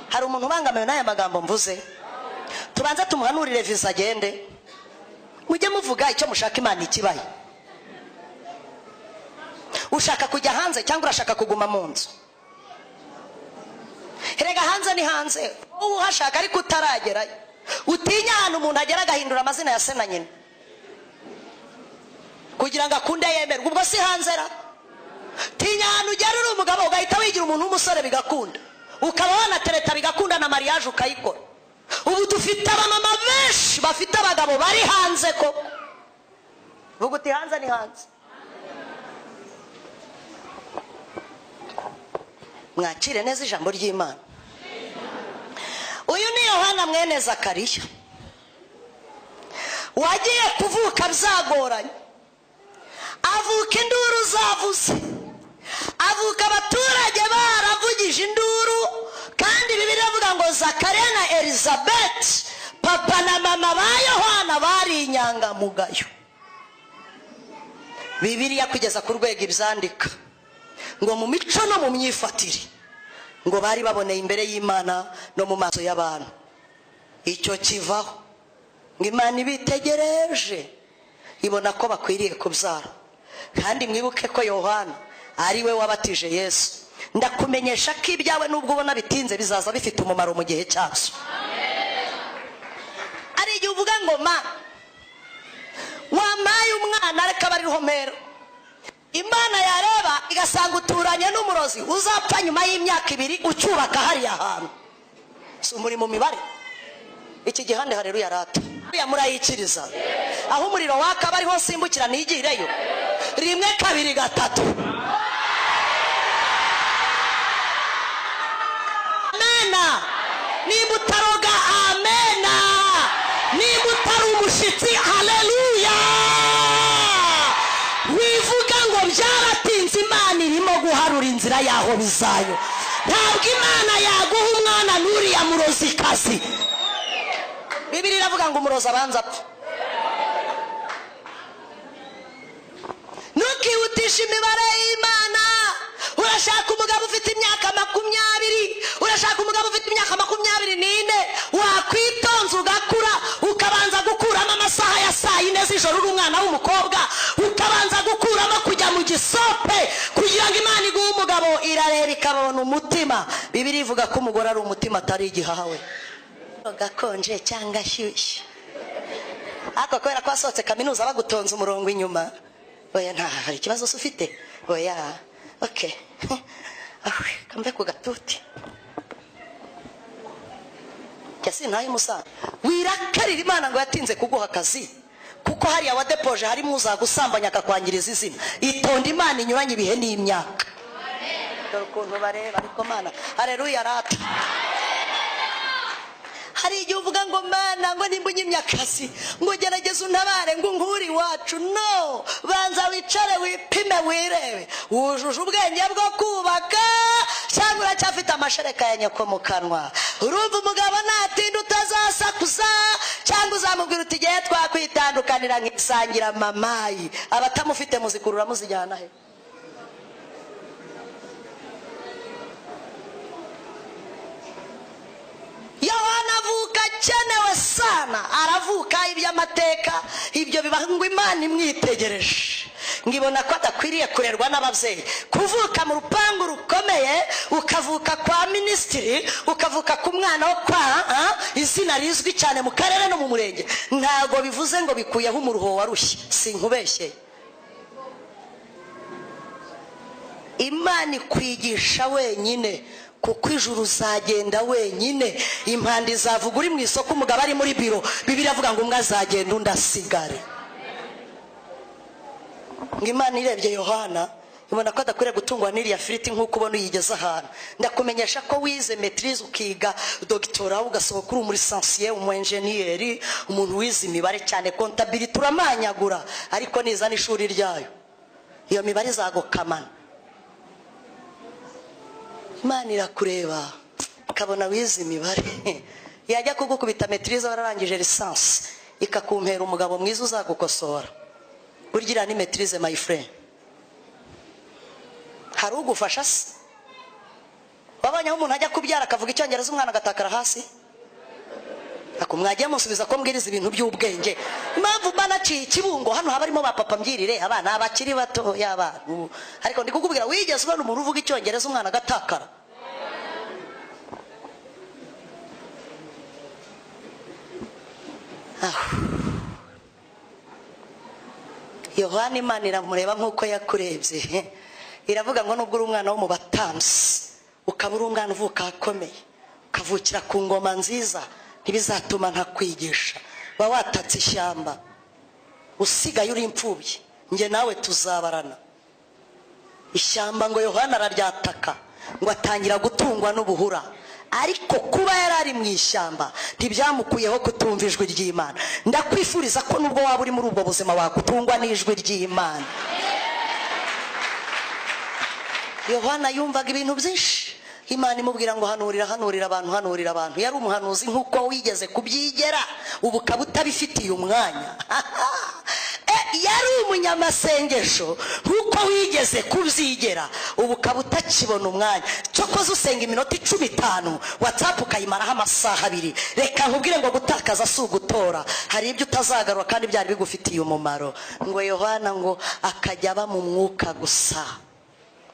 Hari umuntu ubangamiwe n'aya magambo mvuze? Tubanza tumuhanurire visa agende. Mujye muvuga icyo mushaka Imana ikibaye. Ushaka kujya hanze cyangwa urashaka kuguma mu nzu? Herega hanze ni hanze, ubu hashaka ariko utaragerayo. Utinya ahantu umuntu agera agahindura amazina ya se na nyina kugira ngo akunde yemerwe, ubwo si hanze ra? Tinya ahantu ugera uri umugabo ugahita wigira umuntu w'umusore bigakunda, ukaba wanatereta bigakunda na mariage ukayikora. Ubu dufite abamama benshi bafite abagabo bari hanze ko vuga uti hanze ni hanze. Mwakire neza ijambo ry'Imana. Uyu ni Yohana mwene Zakariya, wagiye kuvuka byagoranye, avuka induru zavuze, avuka abaturage baravugije induru, kandi Bibiliya ivuga ngo Zakariya na Elizabeth papa na mama ba Yohana bari inyangamugayo. Bibiliya kugeza ku rwego ibyandika ngo mu mico no mu myifatire ngo bari baboneye imbere y'Imana no mu maso y'abantu. icyo kivaho ngo Imana ibitegereje ibona ko bakwiriye kubyara. Kandi mwibuke ko Yohana ari we wabatije Yesu. Ndakumenyesha ko ibyawe nubwo ubona bitinze bizaza bifite umumaro mu gihe cyabyo. Ari igihe uvuga ngo ma wamaye umwana reka bari Homero, Imana yareba igasanga uturanye n'umurozi uzapfa nyuma y'imyaka 2 ucyubaka hariya hantu. Si muri mu mibare iki gihande hareruya rata yamurayikiriza aho umuriro waka bariho simbukira nigireyo 1 2 3. Amena nimutaroga amena nimutari umushitsi haleluya. Wivuga ngo byaratinze Imana irimo guharura inzira yaho bizayo. Ntabwo Imana yaguha umwana nuriya murozikazi. Bibiliya iravuga ngo umurozi abanza apfa. Nukihutisha imibare y'Imana. Urashaka umugabo ufite imyaka 20, urashaka umugabo ufite imyaka 24, wakwitonza ugakura ukabanza gukuramo amasaha ya saa 4 z'ijoro uri umwana w'umukobwa, ukabanza gukuramo kujya mu gisope kugira ngo Imana iguhe umugabo. Irareba ikabona umutima. Bibiliya ivuga ko umugore ari umutima atari igihawe. Gakonje cyangwa shyushye. Ako kwera kwasohotse kaminuza bagutonze umurongo inyuma. Oya nta hari ikibazo ufite. Oya okay. Kambe ku gatuti. Cyasi ntaye musa. Wirakarira Imana ngo yatinze kuguha akazi. Kuko hari abadepoje hari muza gusambanya akakwangiriza izina. Itonda Imana inyuranye ibihe n'imyaka. Dore ukuntu bareba ariko Mana. Haleluya rata. Hari igihe uvuga ngo Mana ngo nimbunye imyakasi ngo gerageza untabare ngo nkuri wacu. No, banza wicare wipime wirebe wujuje ubwenge bwo kubaka cyangwa uracyafite amashereka ya nyoko mu kanwa. Urumva umugabo natinda utazasakuza cyangwa uzamubwira uti gihe twakwitandukanira nk'isangira mamayi. Abatamufite muzikurura muzijyana he? Yohana avuka kenewe sana, aravuka iby'amateka ibyo biba ngo Imana imwitegereje ngibona ko adakwiriye kurerwa n'ababyeyi. Kuvuka mu rupangu rukomeye, ukavuka kwa ministry, ukavuka ku mwana wo kwa izina rizwi cyane mu karere no mu murenge, ntago bivuze ngo bikuyeho umuruho warushye. Sinkubeshye. Imana ikwigisha wenyine kuko ijuru uzagenda wenyine. Impande izavuga uri mu isoko umugabo ari muri biro. Bibiliya avuga ngo umwe azagenda undi asigare. Ngo Imana irebye Yohana ibona ko adakwiriye gutungwa n'iriya firiti nk'uko ubona uyigeze ahantu. Ndakumenyesha ko wize maîtrise ukiga doctorat ugasohoka uri muri licencié umu engineer umuntu wize imibare cyane comptabilité uramanyagura, ariko niza n'ishuri ryayo iyo mibare izagokamana. Imana irakureba kabona wize imibare yajya kugukubita maîtrise wararangije licence ikakumpera umugabo mwiza uzagukosora. Burgira ni maîtrise my friend. Hari ugufasha se? Wabanya umuntu ajya kubyara akavuga icyongereza umwana agatakara hasi? Akumwagiye musubiza ko mbwiriza ibintu by'ubwenge. Impamvu banaciye ikibungo hano habarimo ba papa mbyirire abana abakiri bato y'abantu. Ariko ndikukubwira wigeze ubona umuntu uvuga icyongereza umwana agatakara? Yohana Imana iramureba nk'uko yakurebye. Iravuga ngo nubwo uri umwana wo mu batamsi ukaba uri umwana uvuka akomeye ukavukira ku ngoma nziza, ntibizatuma ntakwigisha. Ba watatse ishyamba usigaye uri imfubyi, nge nawe tuzabarana. Ishyamba ngo Yohana araryataka ngo atangira gutungwa n'ubuhura. Ariko kuba yarari mu ishyamba ntibyamukuyeho kutumva ijwi ry'Imana. Ndakwifuriza ko nubwo waba uri muri ubwo buzima wakutungwa n'ijwi ry'Imana. Yohana yumvaga ibintu byinshi. Imana imubwira ngo hanurira abantu. Yari umuhanuzi nk'uko wigeze kubyigera ubu ukaba utabifitiye umwanya. yari umunyamasengesho nkuko wigeze kubyigera ubu ukaba utakibona umwanya cyo koza usenga iminota 15 WhatsApp ukayimaraho amasaha 2 reka nkubwire ngo gutakaza si ugutora hari ibyo utazagarura kandi byari bigufitiye umumaro ngo Yohana ngo akajya aba mu mwuka gusa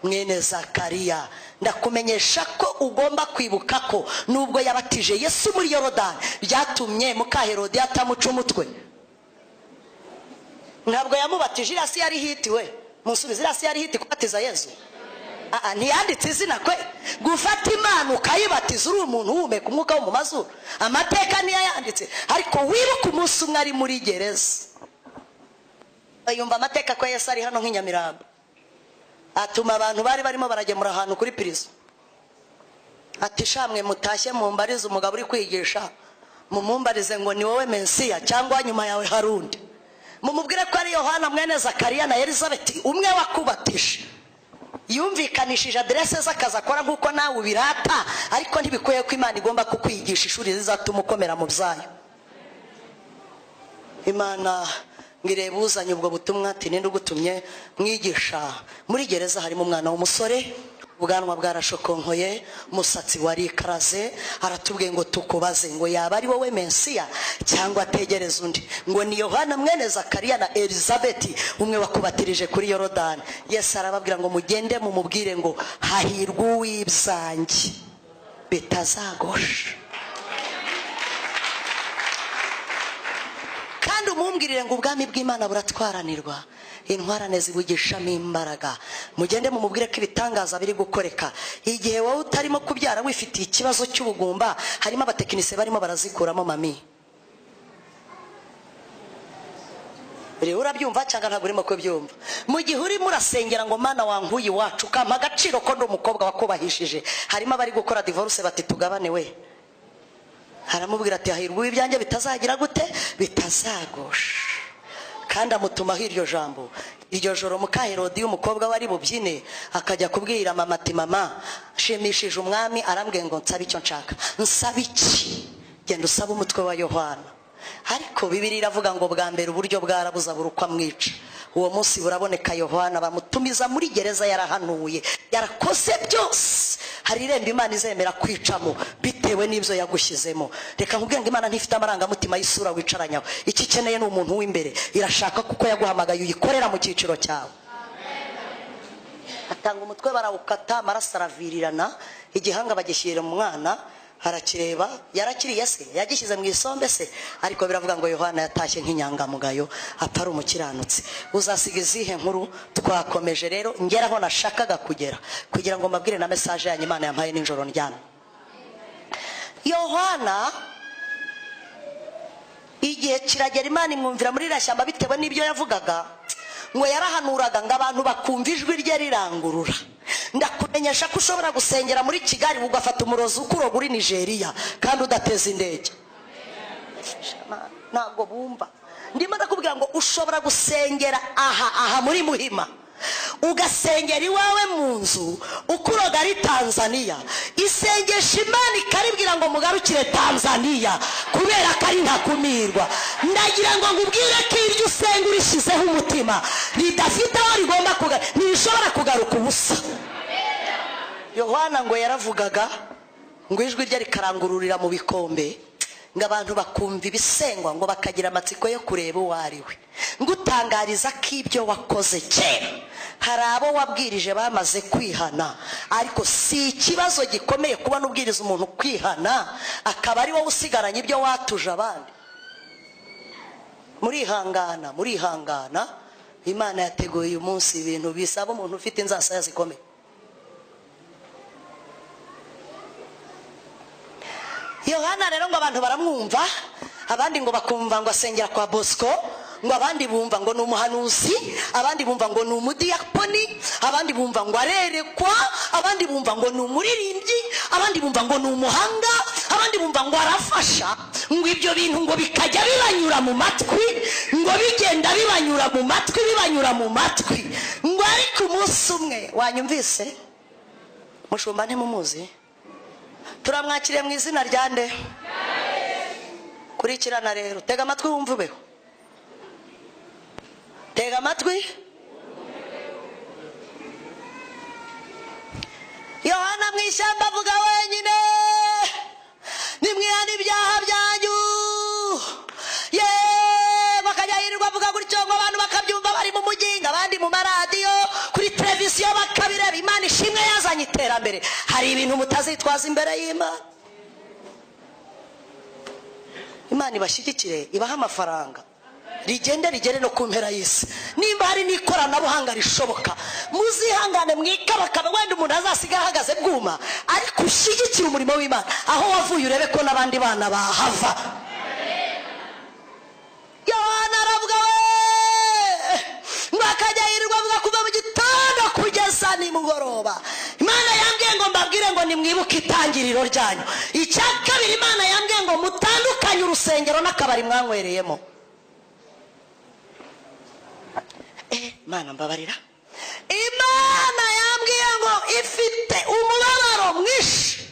mwene Zakariya ndakumenyesha ko ugomba kwibuka ko nubwo yabatije Yesu muri Yorodani byatumye muka Herode atamuca umutwe ntabwo yamubatije irasi yari hitiwe musubize irasi yari hiti kubatiza Yesu ntiyanditse izina kwe gufata Imana ukayibatiza uri umuntu uhumeka umwuka wo mu mazuru amateka niyo yanditse ariko wibuka umunsi umwe ari muri gereza yumva amateka ko Yesu ari hano nk'Inyamiramba atuma abantu bari barimo baragemura ahantu kuri prison ati shamwe mutashye mumbarize umugabo uri kwigisha mumumbarize ngo ni wowe Mesiya cyangwa nyuma yawe harundi mumubwire ko ari Yohana mwene Zakariya na Elizabeth umwe wakubatisha yumvikanishije adresse z'akazi akora nkuko nawe ubirata ariko ntibikuye ko Imana igomba kukwigisha ishuri rizatuma ukomera mu byayo Imana ngire buzanye ubwo butumwa ati ninde ugutumye mwigisha muri gereza harimo umwana w'umusore ubwanwa bwarashokonkoye umusatsi wari ikaraze aratubwiye ngo tukubaze ngo yaba ari wowe Mesiya cyangwa ategereza undi ngo ni Yohana mwene Zakariya na Elizabeth umwe wakubatirije kuri Yorodani Yesu arababwira ngo mugende mumubwire ngo hahirwa uwibyanjye bitazagosha kandi umumbwirire ngo ubwami bw'Imana buratwaranirwa intwarane zibugishamo imbaraga mugende mumubwire ko ibitangaza biri gukoreka igihe wowe utarimo kubyara wifitiye ikibazo cy'ubugumba harimo abatekinisiye barimo barazikuramo mami rero urabyumva cyangwa ntabwo urimo kubyumva mu gihe urimo urasengera ngo Mana wanguye iwacu kampa agaciro ko ndi umukobwa wakubahishije harimo abari gukora divorce bati tugabane we haramubwira ati hahirwa ibyanjye bitazagira gute bitazagosha kandi amutumaho iryo jambo iryo joro muka Herode y'umukobwa wari bubyine akajya kubwira mama ati mama shimishije umwami arambwiye ngo nsabe icyo nshaka nsaba iki genda usaba umutwe wa Yohana ariko Bibiliya iravuga ngo bwa mbere uburyo bwarabuza burukwa mwica uwo munsi buraboneka Yohana bamutumiza muri gereza yarahanuye yarakoze byose hari irembo Imana izemera kwicamo bitewe n'ibyo yagushyizemo reka nkubwire ngo Imana ntifite amarangamutima y'isura wicaranyaho iki keneye ni umuntu w'imbere irashaka kuko yaguhamagaye uyikorera mu cyiciro cyawe atanga umutwe barawukata amaraso aravirirana igihanga bagishyira mu mwana harakireba yarakiriye se yagishyize mu isombe se ariko biravuga ngo Yohana yatashye nk'inyangamugayo apara umukiranutse uzasiga izihe nkuru twakomeje rero ngeraho nashakaga kugera kugira ngo mbabwire na message yanyu Imana yampaye n'injoro ndyana Yohana igihe kiragera Imana imwumvira muri rashyamba bitewe n'ibyo yavugaga ngo yarahanuraga ngo abantu bakumva ijwi rye rirangurura ndakumenyesha ko ushobora gusengera muri Kigali ugafata umurozi ukuroga uri Nigeria kandi udateza indege ntabwo bumva ndimo ndakubwira ngo ushobora gusengera aha muri Muhima ugasengera iwawe mu nzu ukuroga ari Tanzania isengesha Imana ikaribwira ngo mugarukire Tanzania kubera ko ari ntakumirwa ndagira ngo ngubwire ko iryo usenga urishyizeho umutima ridafite aho rigomba ntishobora kugaruka ubusa Yohana ngo yaravugaga ngo ijwi rye rikarangururira mu bikombe ngo abantu bakumva ibisengwa ngo bakagira amatsiko yo kureba uwo ari we ngutangariza ko ibyo wakoze kera hari abo wabwirije bamaze kwihana ariko si ikibazo gikomeye kuba n'ubwiriza umuntu kwihana akaba ari wowe usigaranye ibyo watuje abandi murihangana Imana yateguye uyu munsi ibintu bisaba umuntu ufite inzasaya zikomeye Yohana rero ngo abantu baramwumva abandi ngo bakumva ngo asengera kwa Bosco ngo abandi bumva ngo ni umuhanuzi abandi bumva ngo ni umudiyakoni abandi bumva ngo arerekwa abandi bumva ngo ni umuririmbyi abandi bumva ngo ni umuhanga abandi bumva ngo arafasha ngo ibyo bintu ngo bikajya bibanyura mu matwi ngo bigenda bibanyura mu matwi ngo ariko umunsi umwe wanyumvise mushumba ntimumuzi turamwakiriye mu izina rya nde kurikirana rero tega amatwi wumve ubeho tega amatwi. Yohana mu ishyamba avuga wenyine, nimwihana ibyaha byanyu. Bakajya yirirwa avuga gutyo ngo abantu bakabyumva bari mu mujyi, abandi mu maradiyo, kuri televiziyo bakabireba. Imana ishimwe yazanye iterambere. Hari ibintu mutazitwaza imbere y'Imana. Imana ibashyigikire, ibaha amafaranga rigere no ku mpera y'isi. Nimba hari n'ikoranabuhanga rishoboka, muzihangane mwikabakaba. Wenda umuntu azasiga ahagaze bwuma, ariko ushyigikire umurimo w'Imana. Aho wavuye urebe ko n'abandi bana bahava. Yohana aravuga mwakajya yirirwa avuga kuva mu gitondo kugeza nimugoroba. Imana yambwiye ngo mbabwire ngo nimwibuke itangiriro ryanyu. Icya kabiri, Imana yambwiye ngo mutandukanye urusengero n'akabari mwanywereyemo. Imana mbabarira. Imana yambwiye ngo ifite umubabaro mwinshi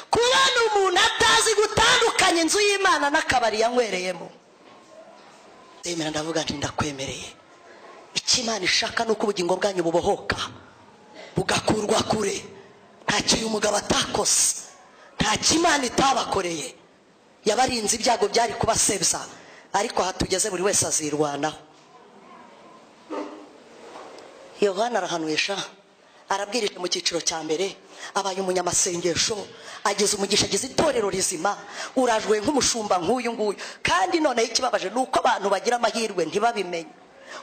kubona umuntu atazi gutandukanya inzu y'Imana n'akabari yanywereyemo. Imana ndavuga nti ndakwemereye. Icyo Imana ishaka nuko ubugingo bwanyu bubohoka, bugakurwa kure. Ntacyo uyu mugabo atakose, ntacyo Imana itabakoreye. Yabarinze ibyago byari kubasebya, ariko aha tugeze buri wese azirwanaho. Yohana arahanuye, arabwirije mu cyiciro cya mbere, abaye umunyamasengesho, ageze umugisha, ageze itorero rizima, urajwe nk'umushumba nk'uyu nguyu. Kandi noneho ikibabaje nuko abantu bagira amahirwe ntibabimenye.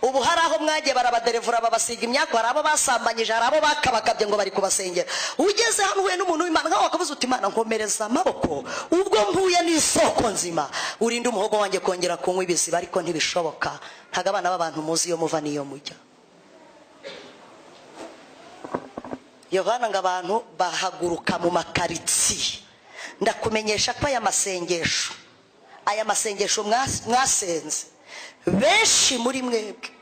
Ubu hari aho mwagiye barabaderevura babasiga imyaka, hari abo basambanyije, hari abo bakabakabye ngo bari kubasengera. Ugeze hano uhuye n'umuntu w'Imana nkaho wakavuze uti Imana nkomereza amaboko, ubwo mpuye n'isoko nzima, urinde umuhogo wanjye kongera kunywa ibiziba. Ariko ntibishoboka. Ntago abana b'abantu muzi iyo muva n'iyo mujya. Yohana ngo abantu bahaguruka mu makaritsiye. Ndakumenyesha ko aya masengesho mwasenze, benshi muri mwebwe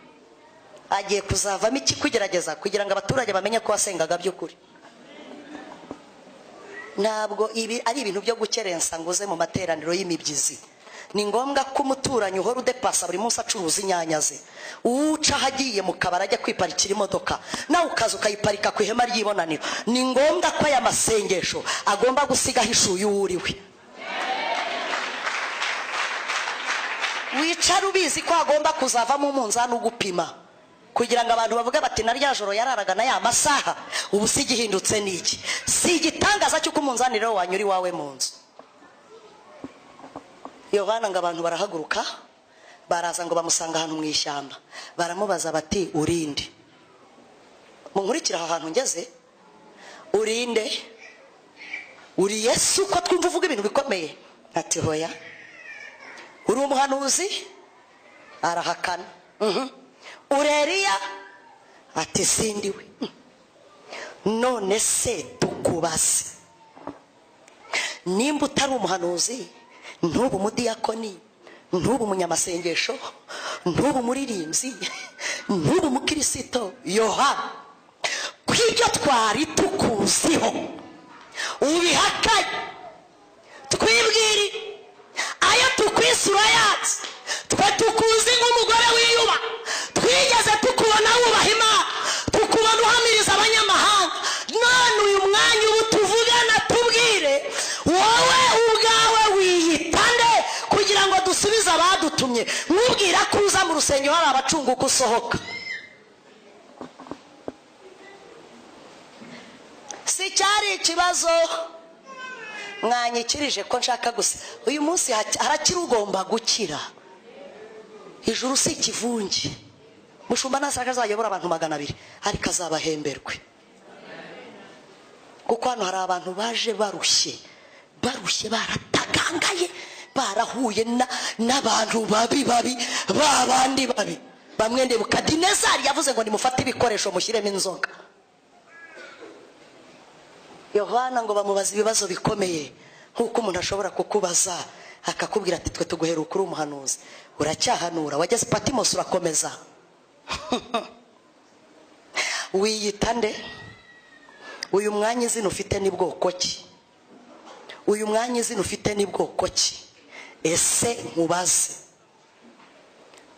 agiye kuzavamo iki kugerageza kugira ngo abaturage bamenye ko wasengaga by'ukuri. Ntabwo ibi ari ibintu byo gukerensa ngo uze mu materaniro y'imibyizi. Ni ngombwa ko umuturanyi uhora udepasa buri munsi acuruza inyanya ze, uca hagiye mu kabari ajya kwiparikira imodoka, nawe ukaza ukayiparika ku ihema ry'ibonaniro. Ni ngombwa ko aya masengesho agomba gusiga hishuye uwuriwe. Wicara ubizi ko agomba kuzavamo umunzani ugupima, kugira ngo abantu bavuge bati na rya joro yararaga na ya masaha, ubu si gihindutse n'iki. Si igitangaza cy'uko umunzani rero wanyura iwawe mu nzu. Yohana ngo abantu barahaguruka, baraza ngo bamusanga ahantu mu ishyamba, baramubaza bati urinde. Munkurikira aha hantu ngeze, urinde? Uri Yesu ko twumva uvuga ibintu bikomeye? Ati hoya. Uri umuhanuzi? Arahakana. Uri Eliya? Ati sindiwe. None se tukubaze, nimba utari umuhanuzi, ntubu umudiyakoni, ntubu umunyamasengesho, ntubu umuririmbyi, ntubu umukristo, Yohana, kw'ibyo twari tukuziho ubihakanye, twibwire ayo tukwisura yatse. Twe tukuzi nk'umugore wiyuba, twigeze tukubona wubaha Imana, tukubona uhamiriza abanyamahanga. None uyu mwanya ubu tuvugana, tubwire wowe ubwawe wiyita nde kugira ngo dusubize abadutumye? Nkubwira ko uza mu rusengero hari abacunga uko usohoka. Si cyari ikibazo mwanyikirije ko nshaka gusa uyu munsi harakira ugomba gukira. Ijuru si ikivungi. Mushumba nasaka azayobora abantu 200, ariko azabahemberwe. Kuko hano hari abantu baje barushye baratagangaye, barahuye n'abantu babi babandi babi. Bamwe Nebukadinezari yavuze ngo nimufate ibikoresho mushyiremo inzoga. Yohana ngo bamubaza ibibazo bikomeye, nkuko umuntu ashobora kukubaza akakubwira ati twe tuguhera ukuri umuhanuzi, uracyahanura, wageze Patmos urakomeza. Wiyita nde? Uyu mwanya izina ufite ni bwoko ki? Uyu mwanya izina ufite ni bwoko ki? Ese nkubaze,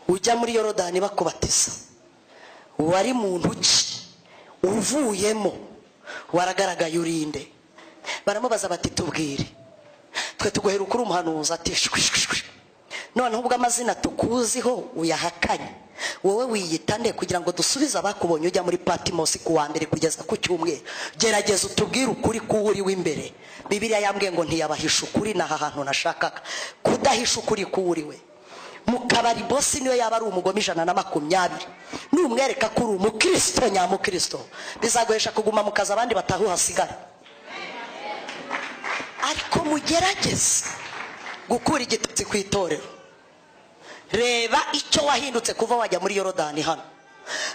ujya muri Yorodani bakubatiza wari muntu ki uvuyemo waragaragaye urinde baramubaza bati tubwire twe tuguhera ukuri umuhanuzi ati shwishwishwi none ubwo amazina tukuziho uyahakanye wowe wiyitande kugira ngo dusubize abakubonye ujya muri Patmos ku wa mbere kugeza ku cyumweru gerageza utubwire ukuri kuwuri w'imbere Bibiliya yambwiye ngo ntiyabahisha ukuri naha hantu nashakaga kudahisha ukuri kuwuri we mukabari bosi niyo yaba ari umugome 120 numwereka kuri umukristo nyamukristo bizagohesha kuguma mukaza abandi batahu hasigara ariko mugerageze gukura igitutsi kwitorero reba icyo wahindutse kuva wajya muri Yorodani hano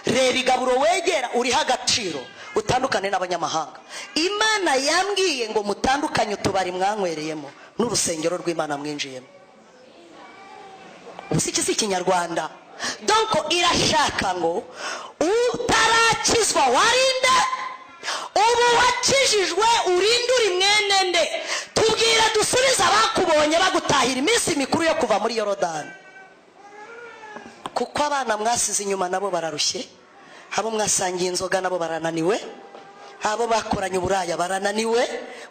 reba igaburo wegera uri hagaciro utandukane n'abanyamahanga Imana yambwiye ngo mutandukanye utubari mwanywereyemo n'urusengero rw'Imana mwinjiyemo usiki Kinyarwanda donc irashaka ngo utarakizwa warinde ubu wakijijwe urinduri mwene nde tubwira dusubiza abakubonye bagutahira iminsi mikuru yo kuva muri Yorodani kuko abana mwasize inyuma nabo bararushye abo mwasangiye inzoga nabo barananiwe abo bakoranye uburaya barananiwe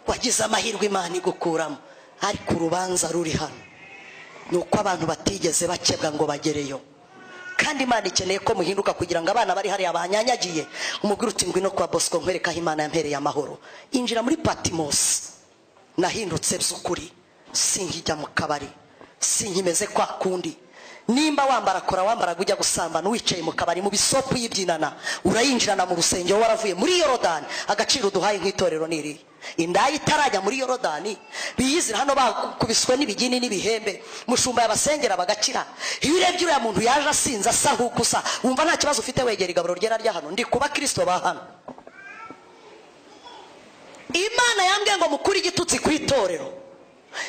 wagize amahirwe Imana igukuramo ariko urubanza ruri hano nuko abantu batigeze bakebwa ngo bagereyo kandi Imana ikeneye ko muhinduka kugira ngo abana bari hari abanyanyagiye umubwira uti ngwino kwa Bosco nkwereka Imana yampereye amahoro injira muri Patmos nahindutse by'ukuri sinkijya mu kabari sinkimeze kwa kundi nimba wambara kora wambara kujya gusambana wicaye mu kabari mu bisopu yibyinana urayinjirana mu rusengero waravuye muri Yorodani agaciro duhaye nk'itorero niri indayi itarajya muri Yorodani biyizira hano bakubiswe n'ibigini n'ibihembe mushumba yabasengera bagakira iyo urebye uriya muntu yaje asinza asa nkukusa wumva nta kibazo ufite wegera igaburo ryera rya hano ndi kuba Kristo ba hano Imana yambwiye ngo mukuri igitutsi kwitorero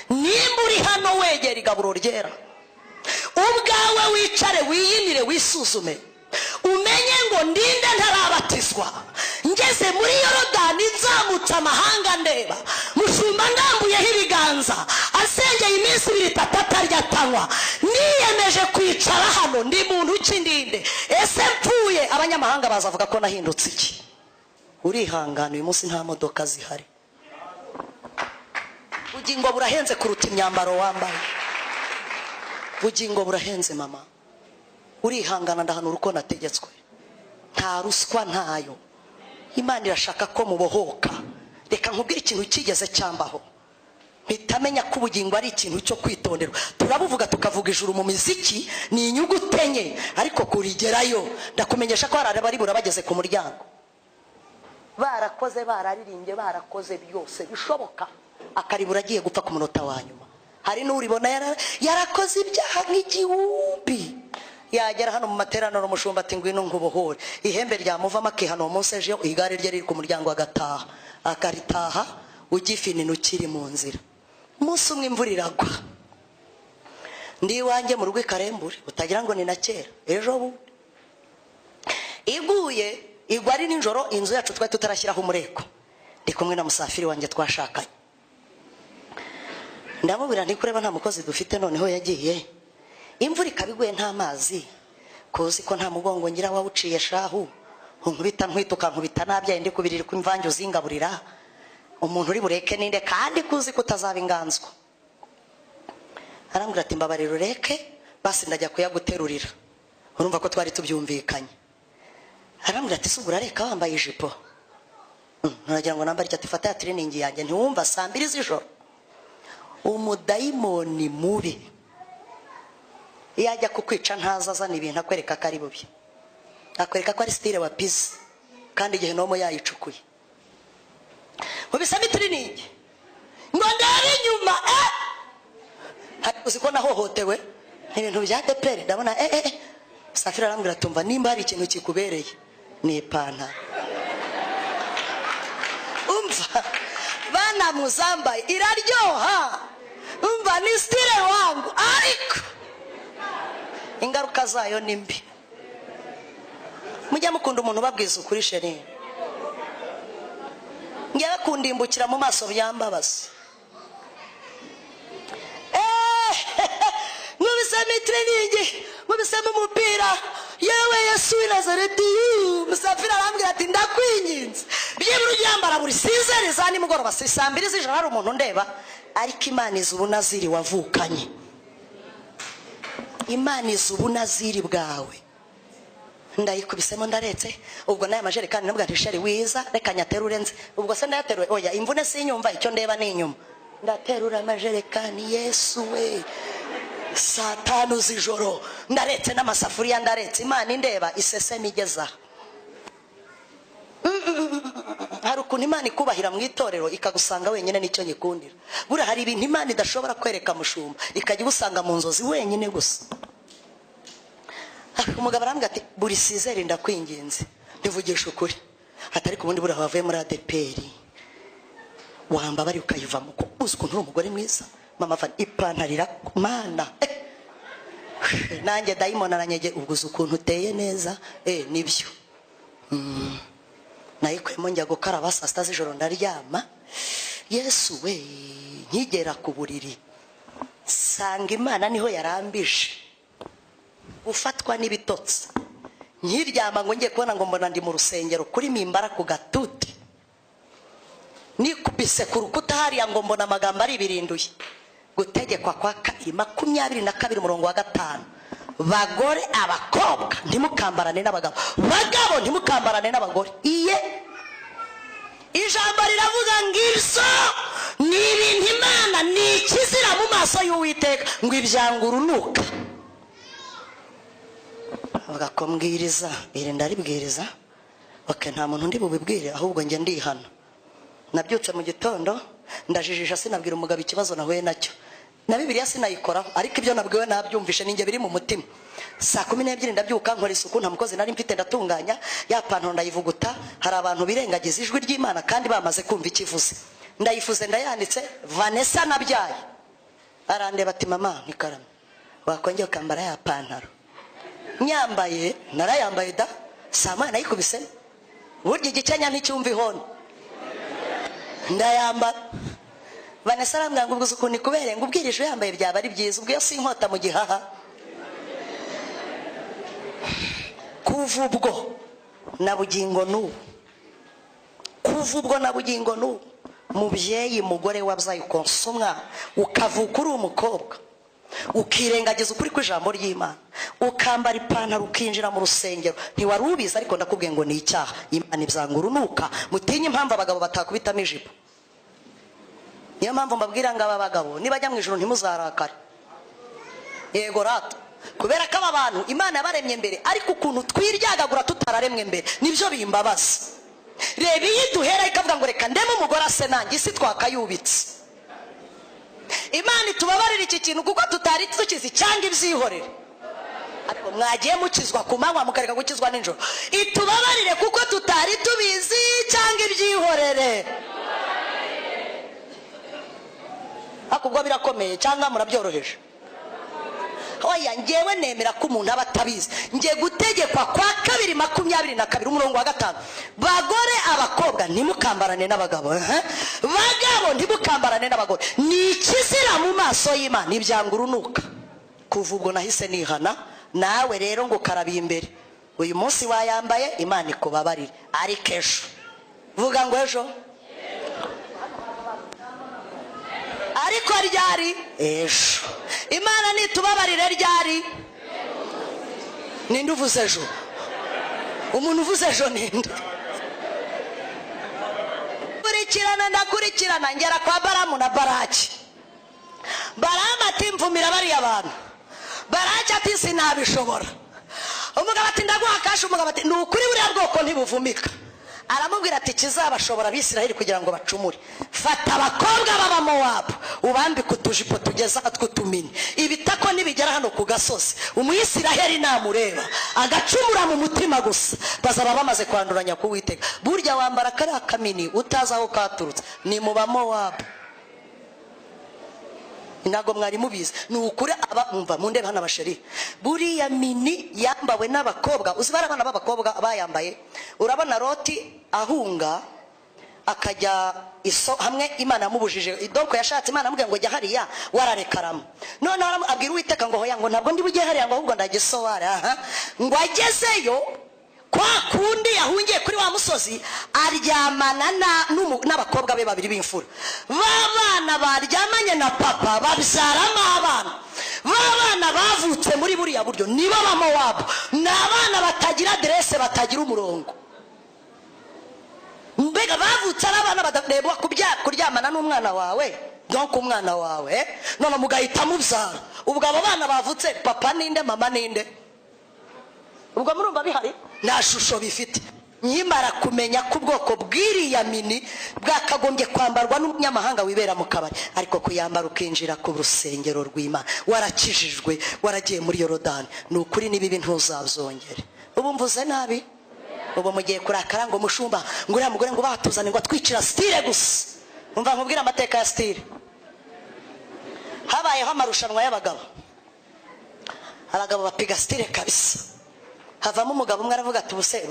nimba uri hano wegera igaburo ryera ubwawe wicare wiyinire wisuzume umenye ngo ndinde ntarabatizwa ngeze muri Yorodani nzamutse amahanga ndeba mushumba ndambuyeho ibiganza asengeye iminsi 2 atarya tanywa niyemeje kwicara hano ndi muntu ukindinde ese mpfuye abanyamahanga bazavuga ko nahindutse iki urihangana uyu munsi nta modoka zihari ugingo burahenze kuruta imyambaro wambaye bugingo burahenze mama urihangana ndahanura uko nategetswe nta ruswa ntayo Imana irashaka ko mubohoka reka nkubwire ikintu kigeze cyambaho bitamenya ko ubugingo ari ikintu cyo kwitonderwa turabuvuga tukavuga ijuru mu miziki ni inyuguti enye ariko kurigerayo ndakumenyesha ko harare bari burabageze ku muryango barakoze bararirimbye barakoze byose bishoboka akaribura agiye gupfa ku munota wa nyuma hari n'uribona yarakoze ibyaha nk'igihumbi yagera hano mu materaniro umushumba ati ngwino nkubohore ihembe ryamuvamo akihana umunsi ejo igare rye riri ku muryango agataha akaritaha ugifini nukiri mu nzira umunsi umwe imvura iragwa ndi iwanjye mu rugo ikarembure utagira ngo ni na kera ejo bundi iguye igwa ari nijoro inzu yacu twari tutarashyiraho umureko ndi kumwe na musafiri wanjye twashakanye ndamubwira nti kureba nta mukozi dufite noneho yagiye imvura ikabiguye nta mazi kuzi ko nta mugongo ngira wawuciye shahu nkubita nkwituka nkubita nabyaye ndi kubirira ko imvange uzingaburira umuntu uri bureke ninde kandi kuzi ko utazaba inganzwa arambwira ati mbabarira ureke basi ndajya kuyaguterurira urumva ko twari tubyumvikanye arambwira ati subura reka wambaye ijipo naragira ngo nambare ati fata ya training yanjye ntiwumva saa 2 z'ijoro umudayimoni mubi yajya kukwica ntazazana ibintu akwereka ko ari bubi akwereka ko ari style wa pizza kandi igihe nomo yayicukuye mubisami training ngo ndabe nyuma uzi ko nahohotewe ibintu bya depere ndabona Safira arambwira tumva nimba hari ikintu kikubereye ni ipantaro umva bana muzambaye iraryoha umva ni style wangu ariko ingaruka zayo nimbi mujya mukunda umuntu babwiza ukuri sheri ngiye kundimbukira mu maso byambabaza nkubisemo itiriningi nkubisemo umupira yewe Yesu w'i Nazareti Musafiri arambwira ati ndakwinginze byibura uryambara buri sizeri za nimugoroba saa 2 z'ijoro hari umuntu ndeba ariko Imana izi ubunaziri wavukanye Imana izi ubunaziri bwawe ndayikubisemo ndaretse ubwo naye amajerekani nabwo ntishari wiza reka nyaterurenze ubwo se ndayateruye oya imvune sinyumva icyo ndeba ni inyuma ndaterura amajerekani Yesu we saa 5 z'ijoro ndaretse n'amasafuriya ndaretse Imana indeba iseseme igeza hari ukuntu Imana ikubahira mu itorero ikagusanga wenyine nicyo nyikundira bura hari ibintu Imana idashobora kwereka mushumba ikajya gusanga mu nzozi wenyine gusa umugabo arambwira ati buri sizeri ndakwinginze ndivugisha ukuri atari ku bundi bura bavuye muri ADPR wamba bari ukayivamo ko uzi ukuntu uri umugore mwiza mama van ipantarira mana nanjye dayimona aranyege ubwo ukuntu uteye neza nibyo nayikwemo njya gukaraba saa 6 z'ijoro ndaryama Yesu we nkigera ku buriri sanga Imana niho yarambije ufatwa n'ibitotsi nkiryama ngo ngiye kubona ngo mbona ndi mu rusengero kuri mimbara ku gatuti nikubise ku rukuta hariya ngo mbona amagambo ari birinduye gutegekwa kwa 22:5 bagore abakobwa ntimukambarane n'abagabo bagabo ntimukambarane n'abagore iye ijambo riravuga ngirso ni ibintu Imana ni ikizira mu maso y'Uwiteka ngo ibyangurunuka avuga ko mbwiriza irinda ribwiriza nta muntu ndi bubibwire ahubwo njye ndihana nabyutse mu gitondo ndajijisha sinabwira umugabo ikibazo nahuye nacyo na Bibiliya sinayikoraho ariko ibyo nabwiwe nabyumvishe ninjye biri mu mutima saa 12 ndabyuka nkora isuku nta mukozi nari mfite ndatunganya ya pantaro ndayivuguta hari abantu birengagiza ijwi ry'Imana kandi bamaze kumva ikivuze ndayifuze ndayanitse Vanessa nabyaye arandeba ati mama nikarame wakongeye ukambara ya pantaro nyambaye narayambaye da sama nayikubise burya igicenya nticyumva ihono ndayambara Vanessa arambwira ngo ubwo ukuntu ikubere ngo ubwirije yambaye byaba ari byiza ubwo si inkota mu gihaha kuva ubwo na bugingo n'ubu mubyeyi mugore wabyaye ukonsumwa ukavuka uri umukobwa ukirengagiza ukuri kw'ijambo ry'Imana ukambara ipantaro ukinjira mu rusengero ntiwari ubizi ariko ndakubwiye ngo ni icyaha Imana ibyangurunuka mutinye impamvu abagabo batakubitamo ijipo niyo mpamvu mbabwira ngo aba bagabo nibajya mu ijuru ntimuzarakare yego rato kubera ko aba bantu Imana yabaremye mbere ariko ukuntu twiryagagura tutararemwe mbere nibyo bimbabaza reba iyo duhera ikavuga ngo reka ndeme umugore ase nanjye isi twakayubitse Imana itubabarira iki kintu kuko tutari tukizi cyangwa ibyihorere ariko mwagiye mukizwa ku manywa mukareka gukizwa n'ijoro itubabarire kuko tutari tubizi cyangwa ibyihorere akubwo birakomeye cyangwa murabyoroheje oya ngewe nemera ko umuntu aba atabizi ngiye gutegekwa kwa 2:22 umurongo wa 5 bagore abakobwa ntimukambarane n'abagabo bagabo ntimukambarane n'abagore ni ikizira mu maso y'Imana ibyangurunuka kuva ubwo nahise nihana nawe rero ngo karabiye imbere uyu munsi wayambaye Imana ikubabarire ariko ejo vuga ngo ejo ariko ryari ejo Imana nitubabarire ryari ninde uvuze ejo umuntu uvuze ejo ninde ndakurikirana ngera kwa Baramu na Baraki Baramu ati mvumira bari abantu Baraki ati sinabishobora umugabo ati ndaguha kashi umugabo ati nukuri buriya bwoko ntibuvumika aramubwira ati kizabashobora Abisirayeli kugira ngo bacumure fata abakobwa baba Mowabu ubambika utujipo tugeza tw'utumini ibitako nibigera hano ku gasozi umuyisiraheli namureba agacumura mu mutima gusa bazaba bamaze kwanduranya ku Uwiteka burya wambara kari akamini utaza aho katurutse ni mu ba Mowabu inago mwari mubizi nukure aba umva mundebe hana basheri buriya mini yambawe n'abakobwa uzibara abana b'abakobwa bayambaye urabona Loti ahunga akajya iso hamwe Imana yamubujije idoko yashatse Imana amubwiye ngo jya hariya wararekaramo none abwira Uwiteka ngo hoya ngo ntabwo ndi bujye hariya ngo ahubwo ndagisowara ngo agezeyo kwa kundi yahungiye kuri wa musozi aryamana n'abakobwa be babiri b'imfura babana baryamanye na papa babyaramo abana babana bavutse muri buriya buryo nibo bamowabu n'abana batagira adresse batagira umurongo mbega bavutse abana badarebwa kuryamana n'umwana wawe donc umwana wawe none mugahita mubyara ubwo abo bana bavutse papa ninde mama ninde ubwo murumva bihari nta shusho bifite nyimara kumenya ko ubwoko bw'iriya mini bwakagombye kwambarwa n'umunyamahanga wibera mu kabari ariko kuyambara ukinjira ku rusengero rw'Imana warakijijwe waragiye muri Yorodani n'ukuri nibibi ntuzazongere ubu mvuze nabi ubu mugiye kurakara ngo mushumba ngo uriya mugore ngo batuzane ngo twicira style gusa umva nkubwira amateka ya style habayeho amarushanwa y'abagabo abagabo bapiga style kabisa havamo umugabo umwe aravuga ati ubuse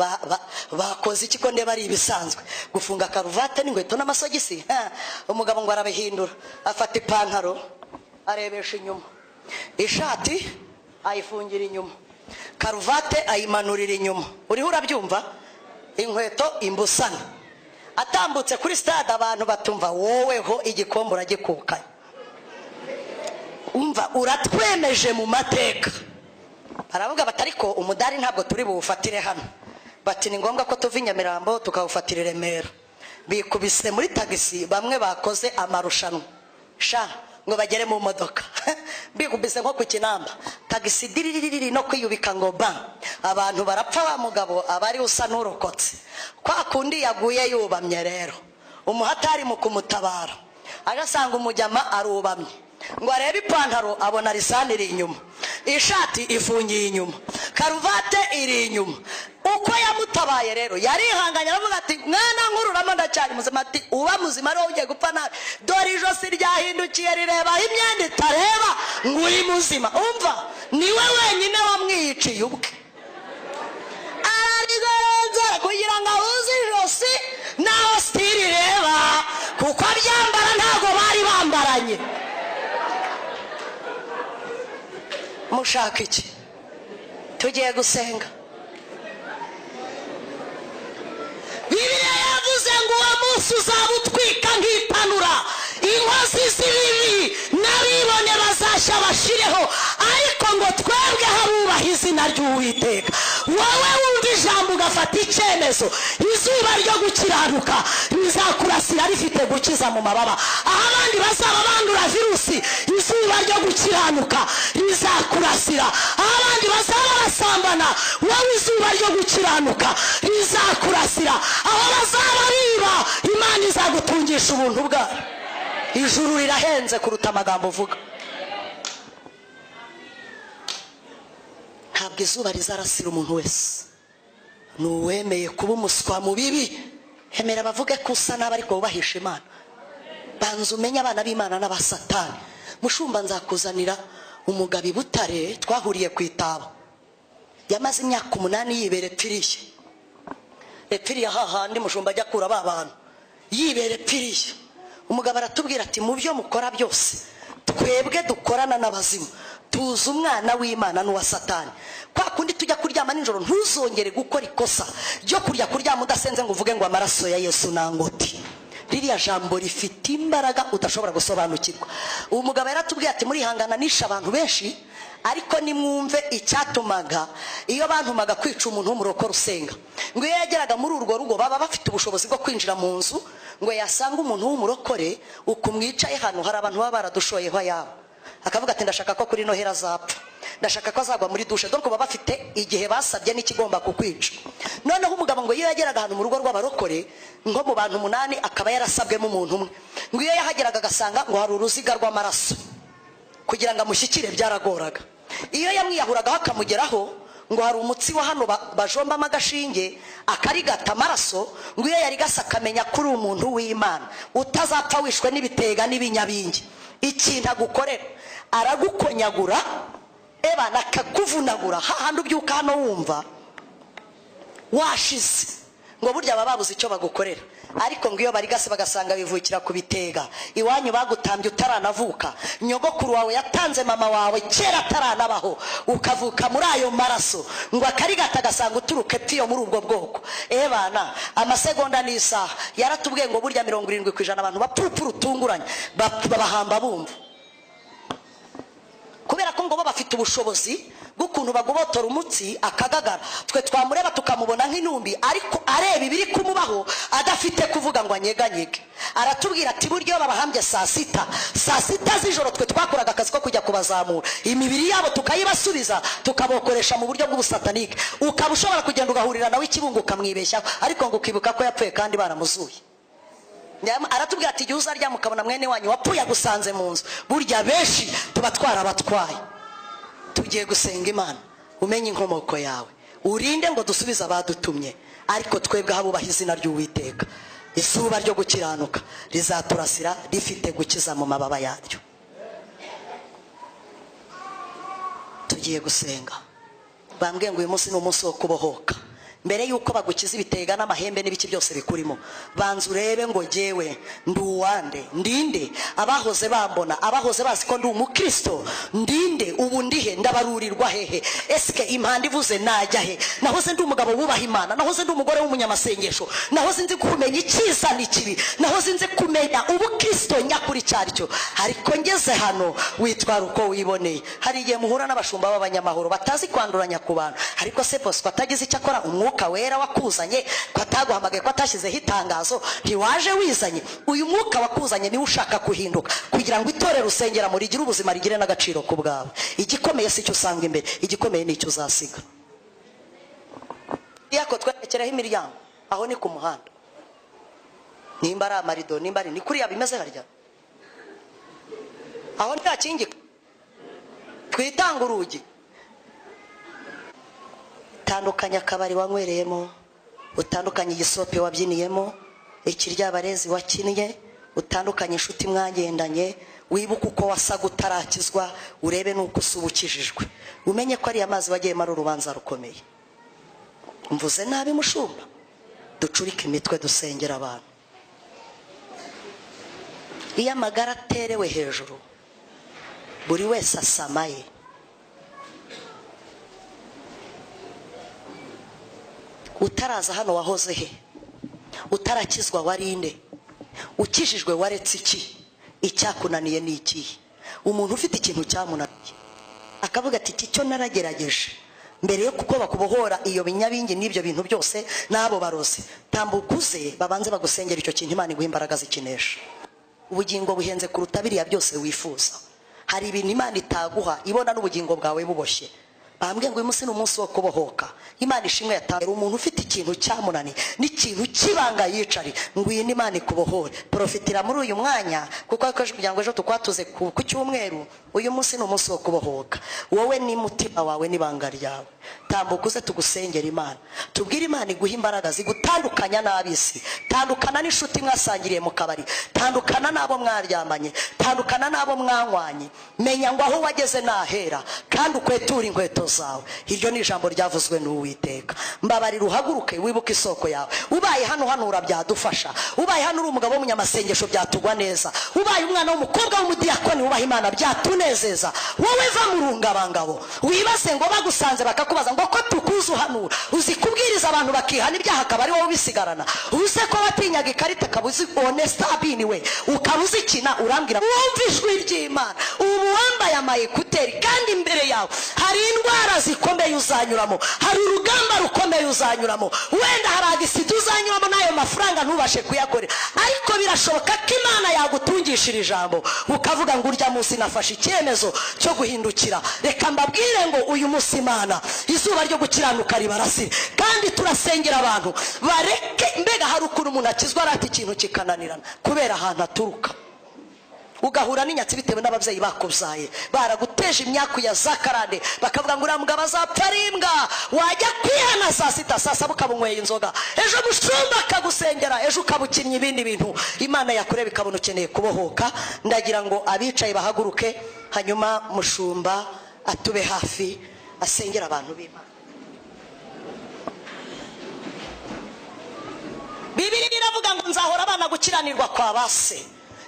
bakoze iki ko ndeba ari ibisanzwe gufunga karuvate n'inkweto n'amasogisi umugabo ngo arabihindura afata ipantaro arebesha inyuma ishati ayifungira inyuma karuvate ayimanurira inyuma uriho urabyumva inkweto imbusana atambutse kuri stade abantu batumva woweho igikombe uragikukanye umva uratwemeje mu mateka baravuga batariko umudari ntabwo turi buwufatire hano bati ni ngombwa ko tuva Nyamirambo tukawufatira Remera bikubise muri tagisi bamwe bakoze amarushanwa sha ngo bagere mu modoka bikubise nko ku Kinamba tagisi diririri no kwiyubika ngo ba abantu barapfa wa mugabo abari usa n'urokotse kwa kundi yaguye yubamye rero umuhatari mu kumutabara agasanga umujyama arubamye ngo arebe ipantaro abona risani iri inyuma ishati ifungiye inyuma karuvate iri inyuma uko yamutabaye rero yarihanganye aravuga ati mwana nkururamo ndacyari muzima ati uba muzima rero ugiye gupfa nabi dore ijosi ryahindukiye rireba imyenda itareba ngo uri muzima umva niwe wenyine wamwiyiciye ubwe ararigorenze kugira ngo ahuze ijosi naho stili reba kuko abyambara ntabwo bari bambaranye mushaka iki tugiye gusenga Bibiliya yavuze ngo uwo munsi uzaba utwika nk'itanura inkozi z'ibibi n'abibone bazashya bashireho ariko ngo twebwe habubaha izina ry'Uwiteka wowe wumva ijambo ugafata icyemezo izuba ryo gukiranuka rizakurasira rifite gukiza mu mababa aho abandi bazaba bandura virusi izuba ryo gukiranuka rizakurasira aho abandi bazaba basambana wowe izuba ryo gukiranuka rizakurasira aho bazaba biba Imana izagutungisha ubuntu bwayo ijuru rirahenze kuruta amagambo uvuga ntabwo izuba rizarasira umuntu wese nuwemeye kuba umuswa mu bibi hemera bavuge ko usa nabi ariko wubahisha Imana banza umenye abana b'Imana n'abasatani mushumba nzakuzanira umugabo i Butare twahuriye ku Itaba yamaze imyaka 8 yibere piriye hahandi mushumba ajya kura abantu yibere piriye umugabo aratubwira ati mu byo mukora byose twebwe dukorana n'abazimu tuzi umwana w'Imana n'uwa Satani kwa kundi tujya kuryama nijoro ntuzongere gukora ikosa ryo kuryama udasenze ngo uvuge ngo amaraso ya Yesu nangoti ririya jambo rifite imbaraga udashobora gusobanukirwa uwo mugabo yaratubwiye ati muri hangana nisha abantu benshi ariko nimwumve icyatumaga iyo bantumaga kwica umuntu w'umurokore usenga ngo iyo yageraga muri urwo rugo baba bafite ubushobozi bwo kwinjira mu nzu ngo yasanga umuntu w'umurokore ukumwicaye hano hari abantu baba baradushoyeho yabo akavuga ati ndashaka ko kuri Nohera azapfa ndashaka ko azagwa muri dushe donc baba bafite igihe basabye n'ikigomba kukwica noneho umugabo ngo iyo yageraga hano mu rugo rw'abarokore ngo mu bantu 8 akaba yarasabwemo umuntu umwe ngo iyo yahageraga agasanga ngo hari uruziga rw'amaraso kugira ngo amushyikire byaragoraga iyo yamwiyahuragaho akamugeraho ngo hari umutsi wa hano bajombamo agashinge akarigata amaraso ngo iyo yari gasa akamenya kuri umuntu w'Imana utazapfa wishwe n'ibitega n'ibinyabingi ikintu agukorera aragukonyagura eba nakakuvunagura hahandi ubyuka hano wumva washize ngo burya baba babuze icyo bagukorera ariko ngiyo barigase bagasanga bivukira kubitega iwanyu bagutambye utaranavuka nyogokuru wawe yatanze mama wawe kera taranabaho ukavuka muri ayo maraso ngo akarigata gasanga uturuke tiyo muri ubwo bwoko bana amasegonda n'isaha yaratubwiye ngo burya 70% abantu bapfupfura utunguranye babahamba bumva kubera ko ngo bo bafite ubushobozi bw'ukuntu bagobotora umutsi akagagara twe twamureba tukamubona nk'intumbi ariko areba ibiri kumubaho adafite kuvuga ngo anyeganyege aratubwira ati buryo babahambye saa sita z'ijoro twe twakoraga akazi ko kujya kubazamura imibiri yabo tukayibasubiza tukabokoresha mu buryo bw'ubusatanike ukaba ushobora kugenda ugahurira nawe ikibungo ukamwibeshyaho ariko ngo ukibuka ko yapfuye kandi baramuzuye aratubwira ati igihe uzarya mukabona mwene wanyu wapfuye agusanze mu nzu burya benshi tuba twarabatwaye tugiye gusenga Imana umenye inkomoko yawe urinde ngo dusubize abadutumye ariko twebwe habubaha izina ry'Uwiteka izuba ryo gukiranuka rizaturasira rifite gukiza mu mababa yaryo tugiye gusenga bambwiye ngo uyu munsi ni umunsi wo kubohoka mbere yuko bagukiza ibitega n'amahembe n'ibiki byose bikurimo banza urebe ngo jewe nduwande ndinde abahoze bambona abahoze bazi ko ndi umukristo ndinde ubu ndihe ndabarurirwa hehe eske impanda ivuze najya he nahoze ndi umugabo wubaha Imana nahoze ndi umugore w'umunyamasengesho nahoze nzi kumenya icyiza n'ikibi nahoze nzi kumenya ubukristo nyakuri cyaricyo ariko ngeze hano witwara uko wiboneye hari igihe muhura n'abashumba b'abanyamahoro batazi kwanduranya ku bantu ariko se boss kwatagize icyo akora umwuka wera wakuzanye kwataguhamagaye kwatashyizeho itangazo ntiwaje wizanye uyu mwuka wakuzanye niwe ushaka kuhinduka kugira ngo itorero usengera muri gira ubuzima rigire n'agaciro ku bwawe igikomeye si cyo usanga imbere igikomeye ni cyo uzasiga yako twerekeraho imiryango aho ni ku muhanda nimba ari amarido nimba ari ni kuri yabimeze harya aho ntakingika twitanga urugi utandukanya akabari wanywereyemo utandukanye igisope wabyiniyemo ikiryabarezi wakinnye utandukanye inshuti mwagendanye wibuka uko wasaga utarakizwa urebe nuko usubukijijwe umenye ko ari amazi wagiye mara urubanza rukomeye mvuze nabi mushumba ducurike imitwe dusengera abantu iyo amagara aterewe hejuru buri wese asamaye utaraza hano wahoze he utarakizwa warinde ukijijwe waretse iki icyakunaniye ni iki umuntu ufite ikintu cyamunaniye akavuga ati cyo naragerageje mbere yo kuko bakubohora iyo binyabingi n'ibyo bintu byose nabo barose tambukuze babanze bagusengera icyo kintu Imana iguha imbaraga zikinesha ubugingo buhenze kuruta biriya byose wifuza hari ibintu Imana itaguha ibona n'ubugingo bwawe buboshye bambwiye ngo uyu munsi ni umunsi wo kubohoka Imana ishimwe yatanga umuntu ufite ikintu cyamunani n'ikintu kibanga yicari ngwino Imana ikubohore profitira muri uyu mwanya kuko akoje kugira ngo ejo tukwatuze ku cyumweru uyu munsi ni umunsi wo kubohoka wowe ni mutima wawe n'ibanga ryawe tambukuze tugusengera Imana tubwire Imana iguha imbaraga zigutandukanya n'abisi tandukana n'inshuti mwasangiriye mu kabari tandukana nabo mwaryamanye tandukana nabo mwanywanye menya ngo aho wageze nahera kandi ukwetura inkweto zawe iryo ni ijambo ryavuzwe n'Uwiteka mbabarira uhaguruke wibuke isoko yawe ubaye hano hanura byadufasha ubaye hano uri umugabo w'umunyamasengesho byatugwa neza ubaye umwana w'umukobwa w'umudiyakoni wubaha Imana byatunezeza wowe va mu rungabangabo wibase ngo bagusanze bakakubaza ngo ko tukuzu hanura uzi kubwiriza abantu bakihana ibyaha akabari wowe bisigarana uze ko watinyaga ikarita kabuzi honest abini we ukabuzi kina urambwira wumva ijwi ry'Imana ubu wambaye amayekuteri kandi imbere yawe hari indwara zikomeye uzanyuramo hari urugamba rukomeye uzanyuramo wenda hari agisiti uzanyuramo nayo mafaranga ntubashe kuyakorera ariko birashoboka ko Imana yagutungishira ijambo ukavuga ngo urya munsi nafashe icyemezo cyo guhindukira reka mbabwire ngo uyu munsi Imana izuba ryo gukiranuka ribarasire kandi turasengera abantu bareke mbega hari ukuntu umuntu akizwa arata ikintu kikananirana kubera ahantu aturuka ugahura n'inyatsi bitewe n'ababyeyi bakubyaye baraguteje imyaku ya zakarande bakavuga ngo uramugaba zapfarimbwa wajya kwihana saa sita saa saba ukabunyweye inzoga ejo mushumba akagusengera ejo ukabukinnye ibindi bintu Imana yakureba ikabona ukeneye kubohoka ndagira ngo abicaye bahaguruke hanyuma mushumba atube hafi asengera abantu b'Imana Bibiri biravuga ngo nzahora abana gukiranirwa kwa base.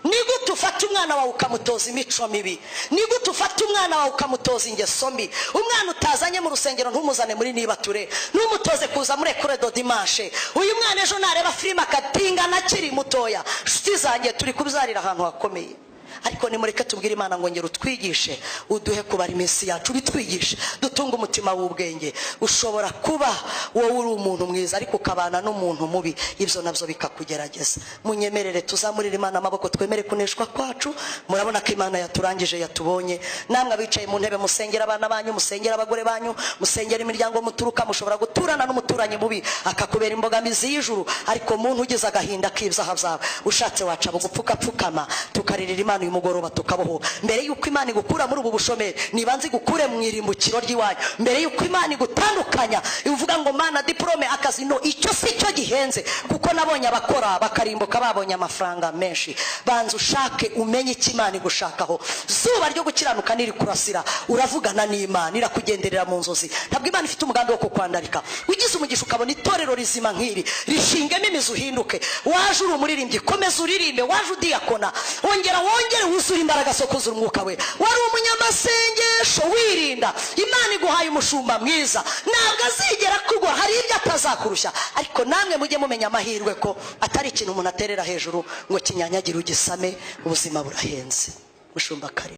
Nigute ufata umwana wawe ukamutoza imico mibi? Nigute ufata umwana wawe ukamutoza ingeso mbi? Umwana utazanye mu rusengero ntumuzane muri nibature, ntumutoze kuza muri kuredo dimanche. Uyu mwana ejo nareba filime akatinga nakiri mutoya. Shuti zanjye turi kubizarira ahantu hakomeye. Ariko nimureke tubwire Imana ngo ngero twigishe, uduhe kubara iminsi yacu, bitwigishe dutunga umutima w'ubwenge. Ushobora kuba wowe uri umuntu mwiza ariko ukabana n'umuntu mubi, ibyo nabyo bikakugerageza. Munyemerere tuzamurire Imana amaboko, twemere kuneshwa kwacu. Murabona ko Imana yaturangije, yatubonye. Namwe abicaye mu ntebe musengera abana banyu, musengera abagore banyu, musengera imiryango muturuka. Mushobora guturana n'umuturanyi mubi akakubera imbogamizi y'ijuru, ariko muntu ugize agahinda k'ibyaha byawe, ushatse waca bugupfuka pfukama tukaririra Imana umugoroba tukaboho. Mbere yuko Imana igukura muri ubu bushomeri, nibanze igukure mu irimbukiro ry'iwanyu. Mbere yuko Imana igutandukanya ivuga ngo mana diplome akazi, no, icyo si cyo gihenze, kuko nabonye abakora bakarimbuka babonye amafaranga menshi. Banza ushake umenye icyo Imana igushakaho. Zuba ryo gukiranuka niri kurasira, uravugana n'Imana irakugenderera mu nzozi. Ntabwo Imana ifite umugambi wo kukwandarika. Ugize umugisha ukabona itorero rizima nk'iri rishingemo imizi uhinduke. Waje uri umuririmbyi, komeza uririmbe. Waje udiyakona, wongera wuzura imbaraga zo kuzura umwuka we. Wari umunyamasengesho, wirinda. Imana iguhaye umushumba mwiza, ntabwo azigera kugwa, hari ibyo atazakurusha. Ariko namwe mujye mumenya amahirwe ko atari ikintu umuntu aterera hejuru ngo kinyanyagire ugisame. Ubuzima burahenze. Mushumba kare.